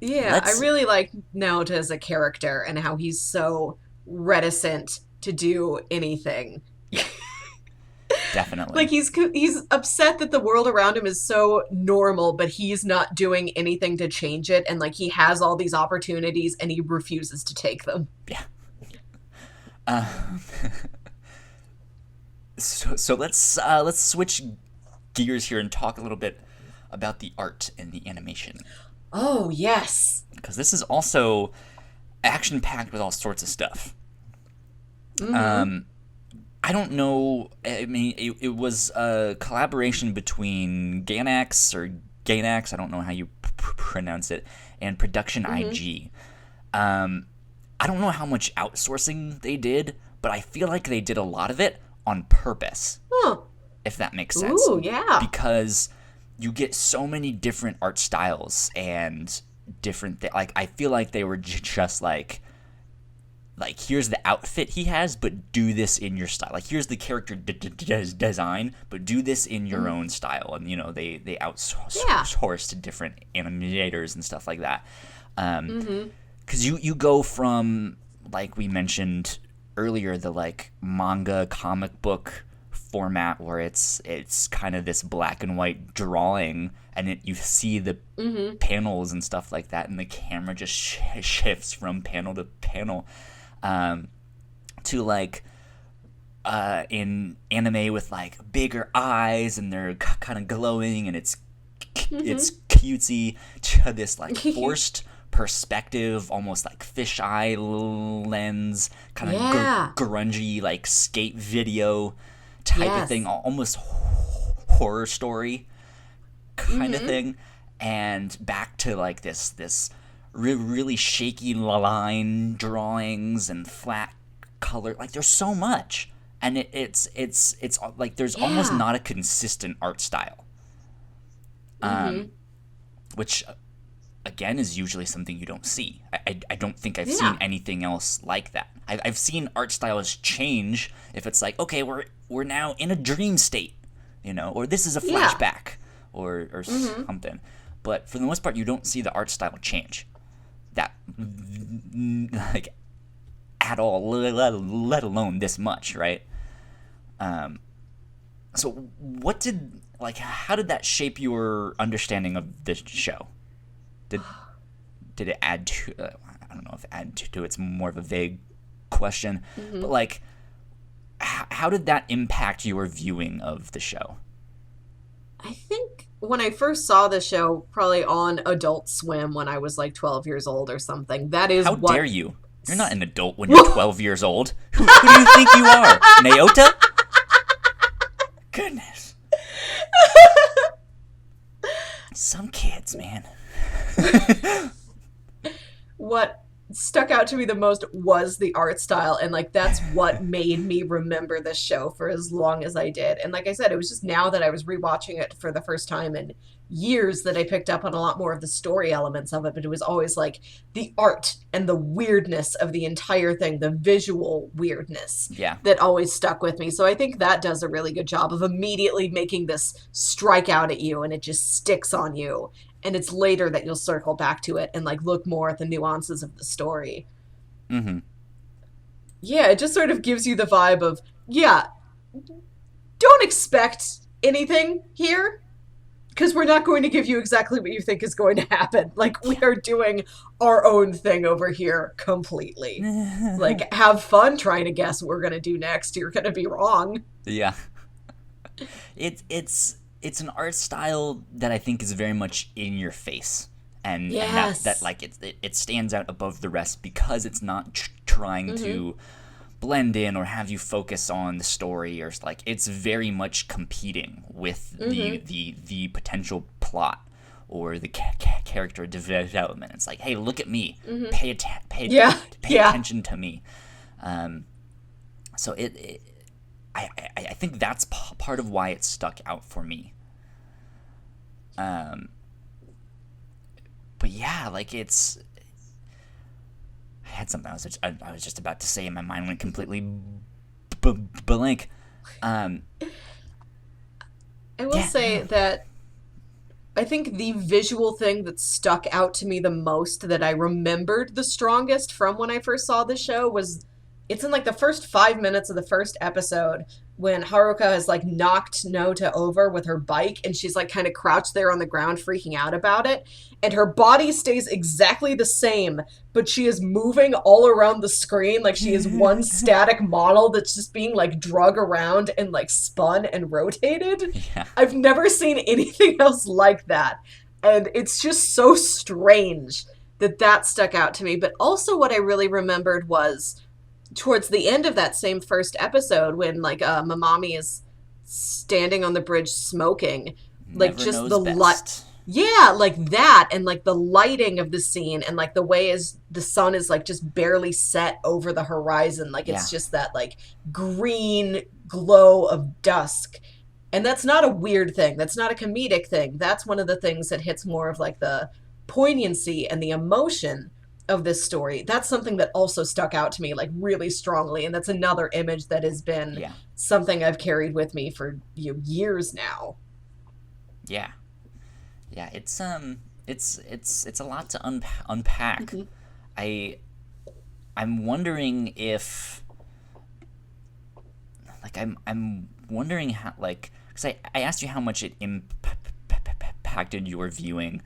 Yeah, I really like Naoto as a character and how he's so reticent to do anything. Definitely. Like, he's upset that the world around him is so normal, but he's not doing anything to change it, and, like, he has all these opportunities and he refuses to take them. Yeah. So let's switch gears here and talk a little bit about the art and the animation. Oh, yes. Because this is also action-packed with all sorts of stuff. Mm-hmm. I don't know. I mean, it was a collaboration between Gainax or Gainax, I don't know how you pronounce it, and Production IG. I don't know how much outsourcing they did, but I feel like they did a lot of it on purpose. Huh. If that makes sense. Ooh, yeah. Because you get so many different art styles and different like I feel like they were just like here's the outfit he has, but do this in your style. Like here's the character design, but do this in your own style. And they outsource to different animators and stuff like that. Because you go from, like we mentioned earlier, the like manga comic book format where it's kind of this black and white drawing, and you see the panels and stuff like that, and the camera just shifts from panel to panel. To like in anime with like bigger eyes and they're kind of glowing and it's cutesy, to this like forced perspective, almost like fisheye lens, kind of grungy like skate video type of thing, almost horror story kind of thing, and back to like this really shaky line drawings and flat color. Like there's so much, and it's like there's almost not a consistent art style, which again is usually something you don't see. I don't think I've seen anything else like that. I've seen art styles change if it's like, okay, we're now in a dream state, or this is a flashback or something, but for the most part you don't see the art style change that like at all, let alone this much, right? So how did that shape your understanding of the show? Did it add to I don't know if add to it's more of a vague question, but like how did that impact your viewing of the show? I think when I first saw the show, probably on Adult Swim when I was like 12 years old or something, that is How dare you? You're not an adult when you're 12 years old. Who do you think you are? Naoto? Goodness. Some kids, man. What stuck out to me the most was the art style, and like that's what made me remember this show for as long as I did. And like I said, it was just now that I was rewatching it for the first time in years that I picked up on a lot more of the story elements of it, but it was always like the art and the weirdness of the entire thing, the visual weirdness that always stuck with me. So I think that does a really good job of immediately making this strike out at you, and it just sticks on you. And it's later that you'll circle back to it and like look more at the nuances of the story. Yeah, it just sort of gives you the vibe of, don't expect anything here, because we're not going to give you exactly what you think is going to happen. Like, we are doing our own thing over here completely. Like, have fun trying to guess what we're going to do next. You're going to be wrong. Yeah. It's an art style that I think is very much in your face, and that like it stands out above the rest because it's not trying to blend in or have you focus on the story, or like it's very much competing with the potential plot or the character development. It's like, hey, look at me, pay attention to me. So I think that's part of why it stuck out for me. But yeah, like I had something I was just about to say, and my mind went completely blank. I will say that I think the visual thing that stuck out to me the most, that I remembered the strongest from when I first saw the show, was it's in like the first 5 minutes of the first episode when Haruka has like knocked Nota over with her bike, and she's like kind of crouched there on the ground freaking out about it, and her body stays exactly the same, but she is moving all around the screen like she is one static model that's just being like drug around and like spun and rotated. I've never seen anything else like that, and it's just so strange that stuck out to me. But also what I really remembered was towards the end of that same first episode, when like Mamami is standing on the bridge smoking, like Never just knows the light, like that, and like the lighting of the scene, and like the way is the sun is like just barely set over the horizon, like it's just that like green glow of dusk. And that's not a weird thing, that's not a comedic thing, that's one of the things that hits more of like the poignancy and the emotion of this story, that's something that also stuck out to me like really strongly, and that's another image that has been Yeah. something I've carried with me for years now. Yeah. Yeah, it's a lot to unpack. Mm-hmm. I I'm wondering if I'm wondering how, like, because I asked you how much it impacted your viewing,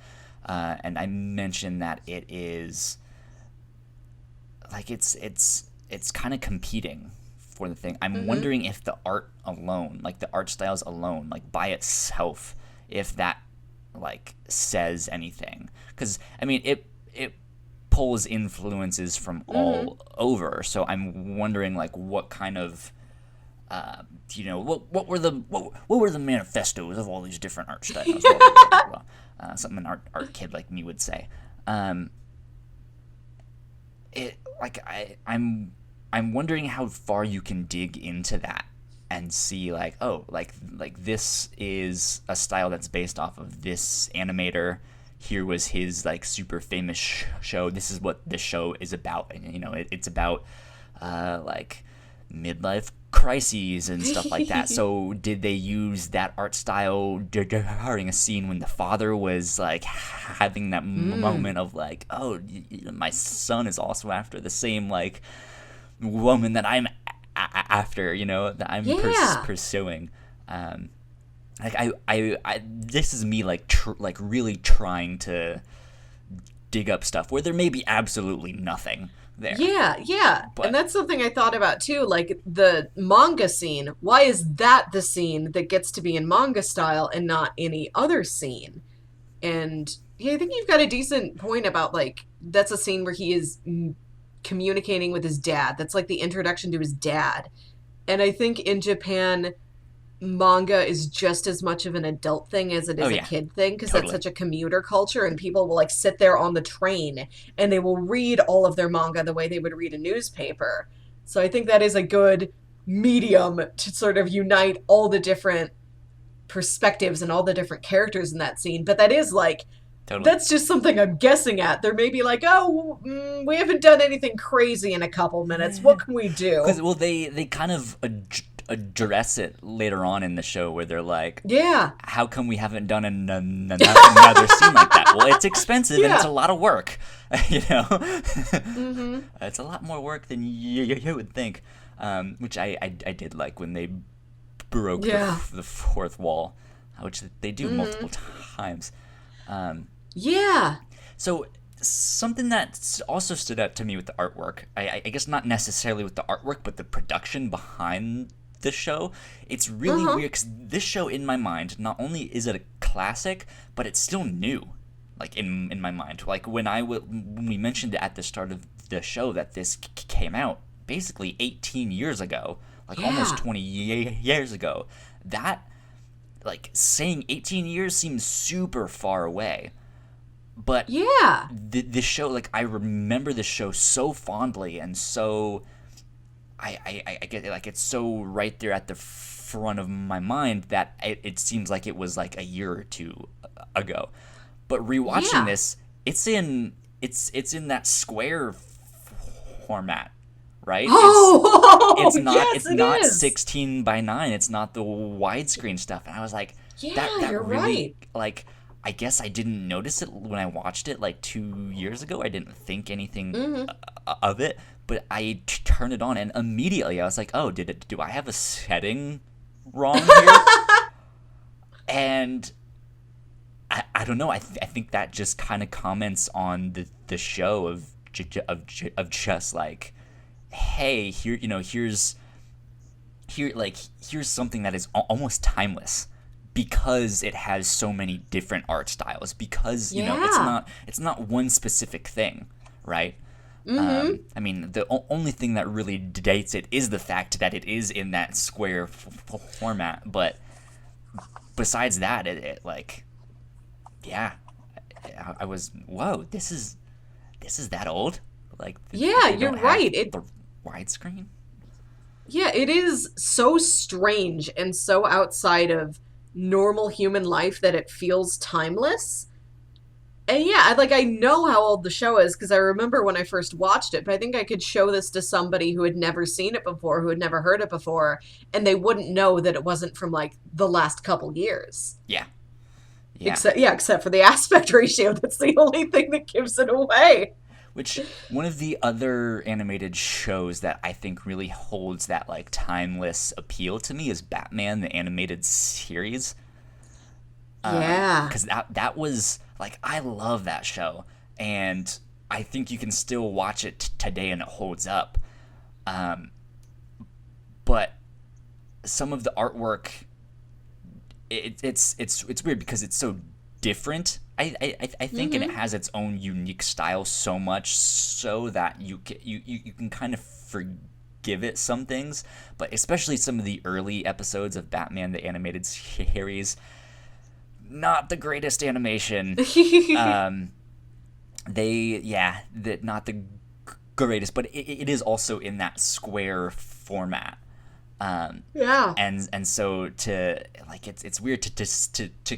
and I mentioned that it is like it's kind of competing for the thing. I'm Mm-hmm. wondering if the art alone, like the art styles alone, like by itself, if that like says anything. Because I mean, it pulls influences from Mm-hmm. all over. So I'm wondering like what kind of what were the manifestos of all these different art styles? Blah, blah, blah, blah, blah. Something an art kid like me would say. Um, it like I'm wondering how far you can dig into that and see like, oh, like this is a style that's based off of this animator. Here was his like super famous show. This is what this show is about, and it's about like midlife crises and stuff like that. So did they use that art style during a scene when the father was like having that Mm. moment of like, oh, my son is also after the same like woman that I'm after, that I'm Yeah. pursuing. Um, like this is me like like really trying to dig up stuff where there may be absolutely nothing there, Yeah, yeah. And but that's something I thought about too. Like the manga scene. Why is that the scene that gets to be in manga style and not any other scene? And yeah, I think you've got a decent point about like that's a scene where he is communicating with his dad. That's like the introduction to his dad. And I think in Japan, manga is just as much of an adult thing as it oh is a yeah, kid thing because that's totally. such a commuter culture and people will like sit there on the train and they will read all of their manga the way they would read a newspaper. So I think that is a good medium to sort of unite all the different perspectives and all the different characters in that scene. But that is like Totally. that's just something I'm guessing at. There may be like, oh, we haven't done anything crazy in a couple minutes. What can we do? Because well, they kind of address it later on in the show where they're like, Yeah, "How come we haven't done another scene like that?" Well, it's expensive and it's a yeah. lot of work. you know, Mm-hmm. it's a lot more work than you would think. Which I did like when they broke Yeah. the fourth wall, which they do Mm-hmm. multiple times. Um, Yeah. So something that also stood out to me with the artwork, I guess not necessarily with the artwork, but the production behind the show. It's really Uh-huh. weird because this show, in my mind, not only is it a classic, but it's still new. Like in my mind, like when we mentioned it at the start of the show that this came out basically 18 years ago, like almost Yeah. 20 years ago. That like saying 18 years seems super far away, but Yeah. the show, like I remember the show so fondly and so I get it, like it's so right there at the front of my mind that it seems like it was like a year or two ago. But rewatching Yeah. this, it's in that square format, right? It's Oh, not yes, it's it not is. 16 by 9. It's not the widescreen stuff. And I was like, that Yeah, that you're really right. like I guess I didn't notice it when I watched it like 2 years ago. I didn't think anything Mm-hmm. of it, but I turned it on and immediately I was like, "Oh, do I have a setting wrong here?" And I don't know. I think that just kind of comments on the show of just like, hey, here's something that is almost timeless because it has so many different art styles, because Yeah. it's not one specific thing, right? Mm-hmm. I mean, the only thing that really dates it is the fact that it is in that square format. But besides that, it like, yeah, I was, whoa, this is that old. Like Yeah, they you're don't have right. It the widescreen. yeah, it is so strange and so outside of normal human life that it feels timeless. And yeah, I know how old the show is because I remember when I first watched it, but I think I could show this to somebody who had never seen it before, who had never heard it before, and they wouldn't know that it wasn't from like the last couple years. Yeah. Yeah. Except for the aspect ratio. That's the only thing that gives it away. Which, one of the other animated shows that I think really holds that like timeless appeal to me is Batman, the animated series. Yeah. Because that was, like, I love that show. And I think you can still watch it today and it holds up. But some of the artwork, it's weird because it's so different. I think, and it has its own unique style so much so that you can kind of forgive it some things, but especially some of the early episodes of Batman the Animated Series, not the greatest animation. Not the greatest, but it is also in that square format. And so to like it's weird to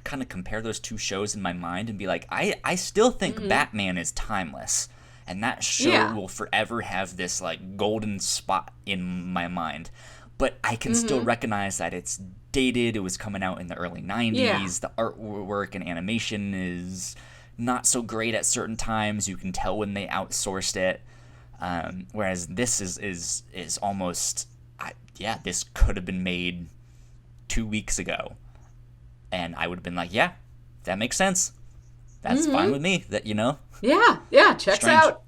kind of compare those two shows in my mind and be like, I still think Batman is timeless, and that show will forever have this like golden spot in my mind, but I can still recognize that it's dated. It was coming out in the early 90s. The artwork and animation is not so great at certain times. You can tell when they outsourced it, whereas this is almost this could have been made 2 weeks ago. And I would have been like, yeah, that makes sense. That's fine with me. That, Yeah, checks out.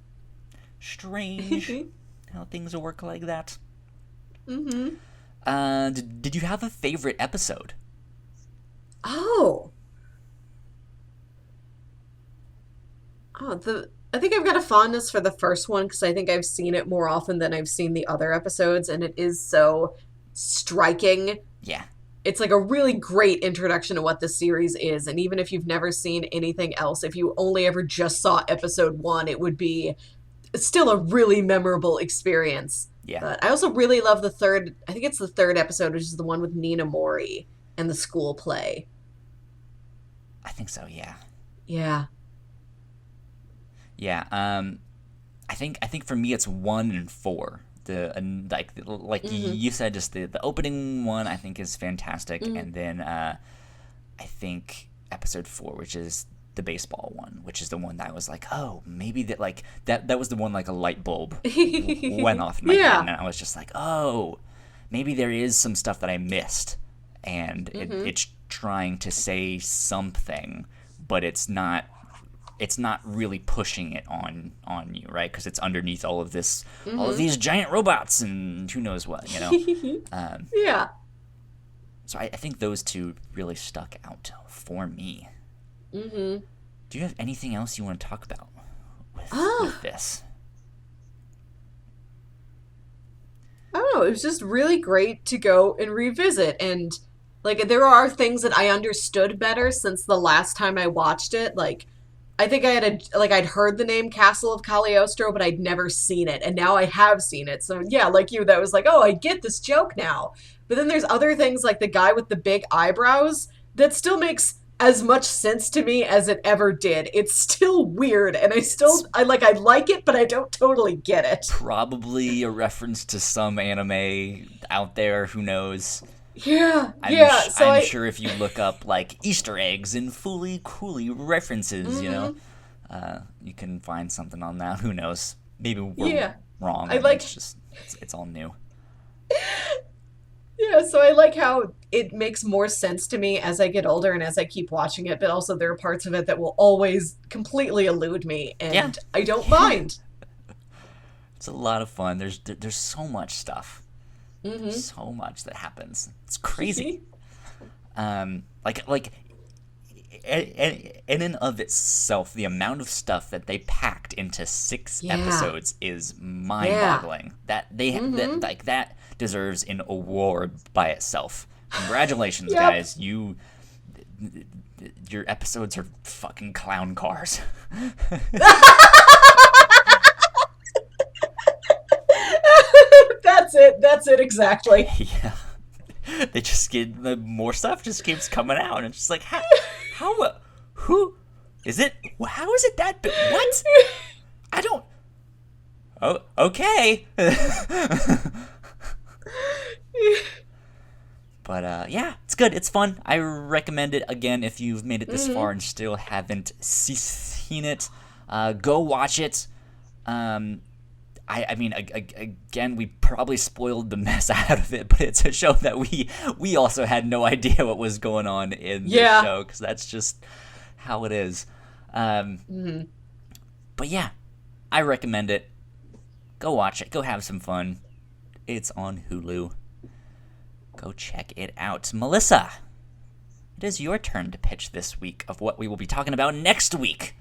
Strange how things work like that. Did you have a favorite episode? I think I've got a fondness for the first one because I think I've seen it more often than I've seen the other episodes, and it is so striking. Yeah. It's like a really great introduction to what the series is, and even if you've never seen anything else, if you only ever just saw episode 1, it would be still a really memorable experience. Yeah. But I also really love the third episode, which is the one with Nina Mori and the school play. I think so, yeah. Yeah. Yeah, I think for me it's 1 and 4. You said, just the opening one I think is fantastic, and then I think episode 4, which is the baseball one, which is the one that I was like, oh, maybe that was the one like a light bulb went off in my head, and I was just like, oh, maybe there is some stuff that I missed, and it's trying to say something, but it's not really pushing it on you, right? Because it's underneath all of this, all of these giant robots and who knows what, Yeah. So I think those two really stuck out for me. Do you have anything else you want to talk about with this? I don't know. It was just really great to go and revisit, and like there are things that I understood better since the last time I watched it. Like, I think I'd heard the name Castle of Cagliostro, but I'd never seen it, and now I have seen it. So yeah, like you, that was like, oh, I get this joke now. But then there's other things like the guy with the big eyebrows that still makes as much sense to me as it ever did. It's still weird, and I like it, but I don't totally get it. Probably a reference to some anime out there, who knows. Yeah, I'm sure if you look up like Easter eggs and Fooly Cooly references, you can find something on that. Who knows? Maybe we're wrong. It's all new. Yeah, so I like how it makes more sense to me as I get older and as I keep watching it, but also there are parts of it that will always completely elude me, and I don't mind. It's a lot of fun. There's so much stuff. So much that happens. It's crazy. In and of itself, the amount of stuff that they packed into 6 episodes is mind-boggling. That that deserves an award by itself. Congratulations, guys! Your episodes are fucking clown cars. That's it exactly. Yeah. They just get more stuff just keeps coming out, and it's just like, who Is it? How is it that big? What? I don't... Oh, okay. But yeah, it's good. It's fun. I recommend it again if you've made it this far and still haven't seen it. Go watch it. I mean, again, we probably spoiled the mess out of it, but it's a show that we also had no idea what was going on in the show, because that's just how it is. But yeah, I recommend it. Go watch it. Go have some fun. It's on Hulu. Go check it out. Melissa, it is your turn to pitch this week of what we will be talking about next week.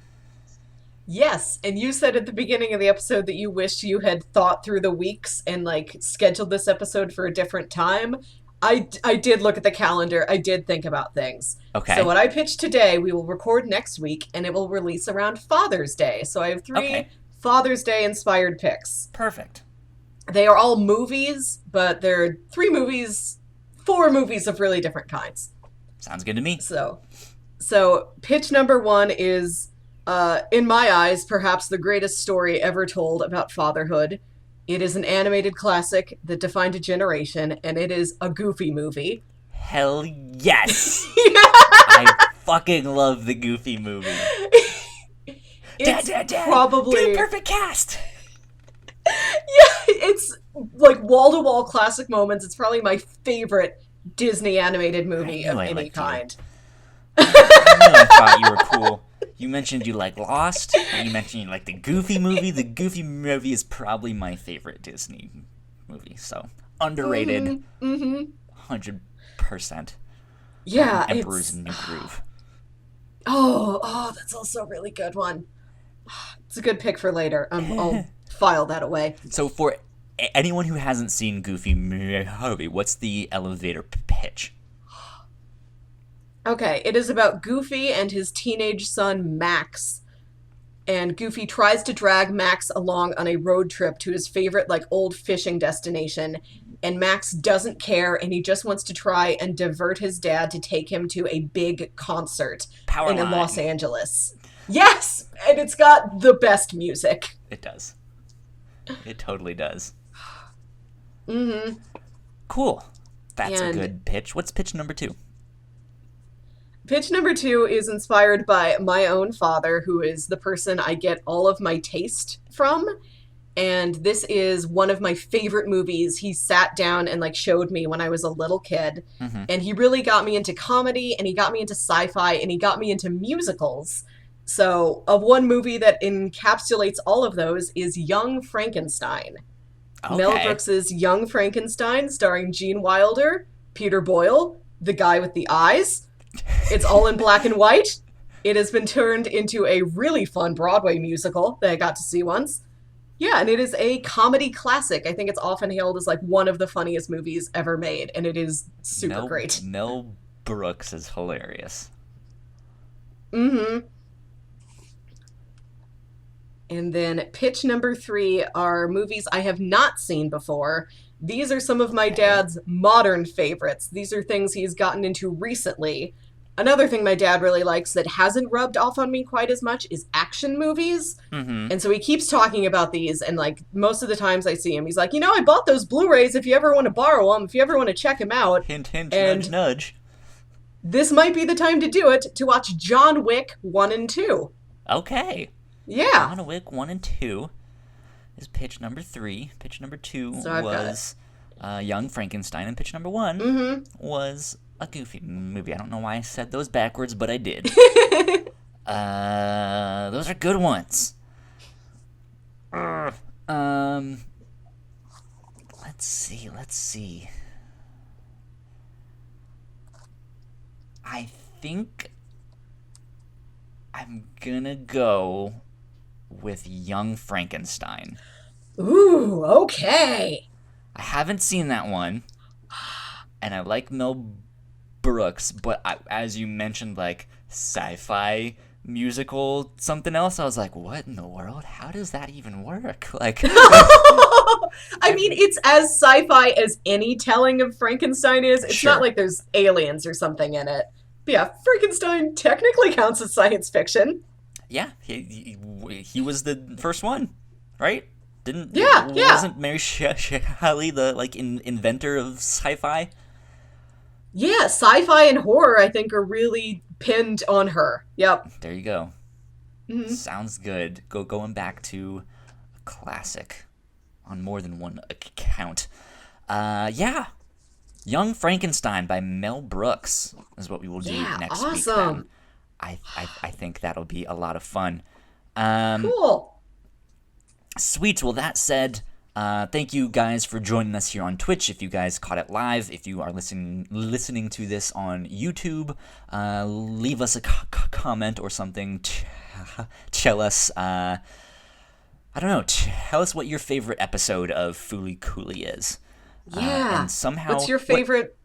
Yes, and you said at the beginning of the episode that you wished you had thought through the weeks and, like, scheduled this episode for a different time. I did look at the calendar. I did think about things. Okay. So what I pitched today, we will record next week, and it will release around Father's Day. So I have 3 Father's Day inspired picks. Perfect. They are all movies, but they're 4 movies of really different kinds. Sounds good to me. So pitch number 1 is, in my eyes, perhaps the greatest story ever told about fatherhood. It is an animated classic that defined a generation, and it is a Goofy movie. Hell yes! I fucking love the Goofy movie. It's Dad, probably get a perfect cast. Yeah, it's like wall-to-wall classic moments. It's probably my favorite Disney animated movie of any kind. I thought you were cool. You mentioned you like Lost, and you mentioned you like the Goofy movie. The Goofy movie is probably my favorite Disney movie, so underrated, 100%. Yeah, Emperor's New Groove. Oh, that's also a really good one. It's a good pick for later. I'll file that away. So for anyone who hasn't seen Goofy movie, what's the elevator pitch? Okay, it is about Goofy and his teenage son, Max. And Goofy tries to drag Max along on a road trip to his favorite, like, old fishing destination. And Max doesn't care, and he just wants to try and divert his dad to take him to a big concert in Los Angeles. Yes! And it's got the best music. It does. It totally does. Mm-hmm. Cool. That's a good pitch. What's pitch number 2? Pitch number 2 is inspired by my own father, who is the person I get all of my taste from. And this is one of my favorite movies he sat down and, like, showed me when I was a little kid. Mm-hmm. And he really got me into comedy, and he got me into sci-fi, and he got me into musicals. So, one movie that encapsulates all of those is Young Frankenstein. Okay. Mel Brooks's Young Frankenstein, starring Gene Wilder, Peter Boyle, the guy with the eyes. It's all in black and white. It has been turned into a really fun Broadway musical that I got to see once. Yeah, and it is a comedy classic. I think it's often hailed as, like, one of the funniest movies ever made, and it is super great. Mel Brooks is hilarious. Mm-hmm. And then pitch number 3 are movies I have not seen before. These are some of my dad's modern favorites. These are things he's gotten into recently. Another thing my dad really likes that hasn't rubbed off on me quite as much is action movies. Mm-hmm. And so he keeps talking about these, and, like, most of the times I see him, he's like, you know, I bought those Blu-rays if you ever want to borrow them, if you ever want to check them out. Hint, hint, and nudge, nudge. This might be the time to do it, to watch John Wick 1 and 2. Okay. Yeah. John Wick 1 and 2 is pitch number 3. Pitch number 2 was Young Frankenstein, and pitch number 1 was a Goofy movie. I don't know why I said those backwards, but I did. Those are good ones. Let's see. I think I'm gonna go with Young Frankenstein. Ooh, okay. I haven't seen that one, and I like Mel Brooks, but as you mentioned, like, sci-fi musical something else, I was like, what in the world? How does that even work? Like, I mean, it's as sci-fi as any telling of Frankenstein is. It's not like there's aliens or something in it. But yeah, Frankenstein technically counts as science fiction. Yeah, he was the first one, right? Yeah. Wasn't Mary Shelley the inventor of sci-fi? Yeah, sci-fi and horror, I think, are really pinned on her. Yep. There you go. Hmm. Sounds good. Going back to a classic on more than one account. Yeah. Young Frankenstein by Mel Brooks is what we will do Yeah, next week then. awesome. I think that'll be a lot of fun. Cool. Sweet. Well, that said, thank you guys for joining us here on Twitch. If you guys caught it live, if you are listening to this on YouTube, leave us a comment or something. Tell us, I don't know, tell us what your favorite episode of Fooly Cooly is. Yeah. And somehow, What's your favorite?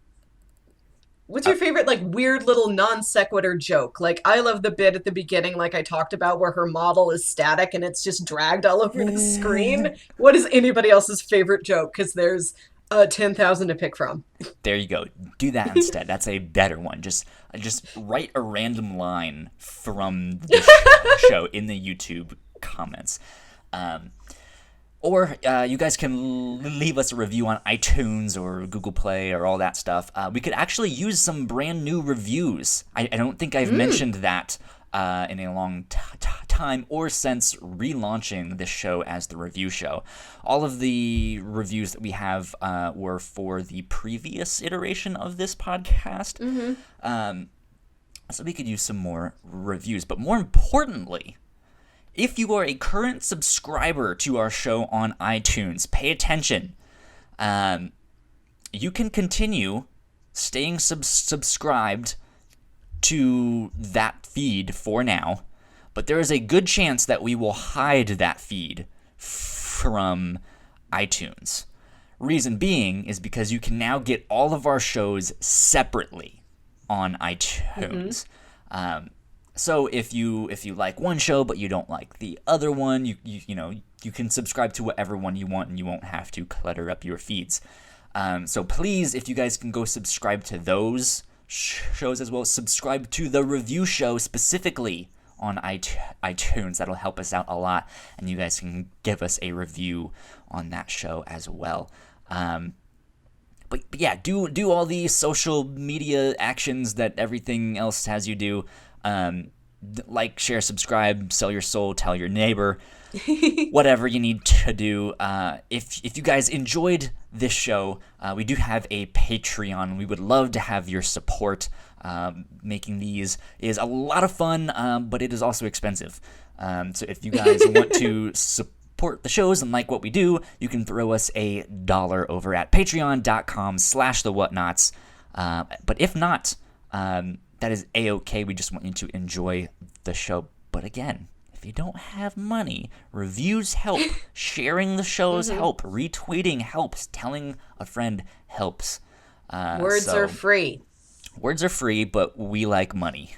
What's your favorite, like, weird little non sequitur joke? Like, I love the bit at the beginning, like I talked about, where her model is static and it's just dragged all over the screen. What is anybody else's favorite joke? Because there's 10,000 to pick from. There you go. Do that instead. That's a better one. Just write a random line from the show in the YouTube comments. Or you guys can leave us a review on iTunes or Google Play or all that stuff. We could actually use some brand new reviews. I don't think I've mentioned that in a long time or since relaunching this show as the review show. All of the reviews that we have were for the previous iteration of this podcast. So we could use some more reviews. But more importantly, if you are a current subscriber to our show on iTunes, pay attention. You can continue staying subscribed to that feed for now, but there is a good chance that we will hide that feed from iTunes. Reason being is because you can now get all of our shows separately on iTunes. So if you like one show but you don't like the other one, you can subscribe to whatever one you want and you won't have to clutter up your feeds. So please, if you guys can go subscribe to those shows as well, subscribe to the review show specifically on iTunes. That'll help us out a lot, and you guys can give us a review on that show as well. But yeah, do all the social media actions that everything else has you do. Like, share, subscribe, sell your soul, tell your neighbor, whatever you need to do. If you guys enjoyed this show, we do have a Patreon. We would love to have your support. Making these is a lot of fun, but it is also expensive. So if you guys want to support the shows and like what we do, you can throw us $1 over at patreon.com/thewhatnauts. But if not, that is A-okay. We just want you to enjoy the show. But again, if you don't have money, reviews help. Sharing the shows help. Retweeting helps. Telling a friend helps. Words are free. Words are free, but we like money.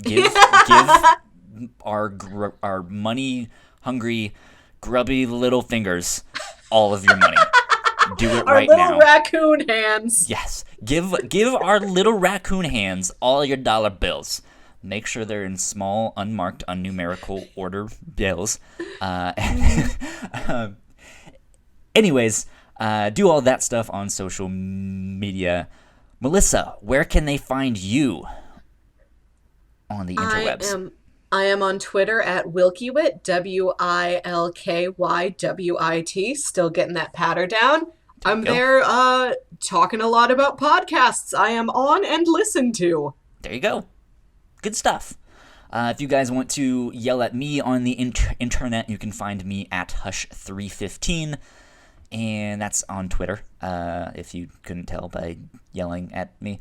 Give our money-hungry, grubby little fingers all of your money. Do it right now. Our little raccoon hands. Yes. Give our little raccoon hands all your dollar bills. Make sure they're in small, unmarked, unnumerical order bills. Anyways, do all that stuff on social media. Melissa, where can they find you on the interwebs? I am on Twitter at Wilkywit, WILKYWIT. Still getting that patter down. I'm there talking a lot about podcasts I am on and listen to. There you go. Good stuff. If you guys want to yell at me on the internet, you can find me at Hush315. And that's on Twitter, if you couldn't tell by yelling at me.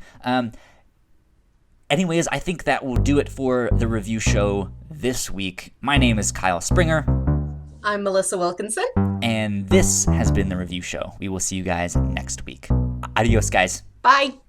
Anyways, I think that will do it for the review show this week. My name is Kyle Springer. I'm Melissa Wilkinson. And this has been the review show. We will see you guys next week. Adios, guys. Bye.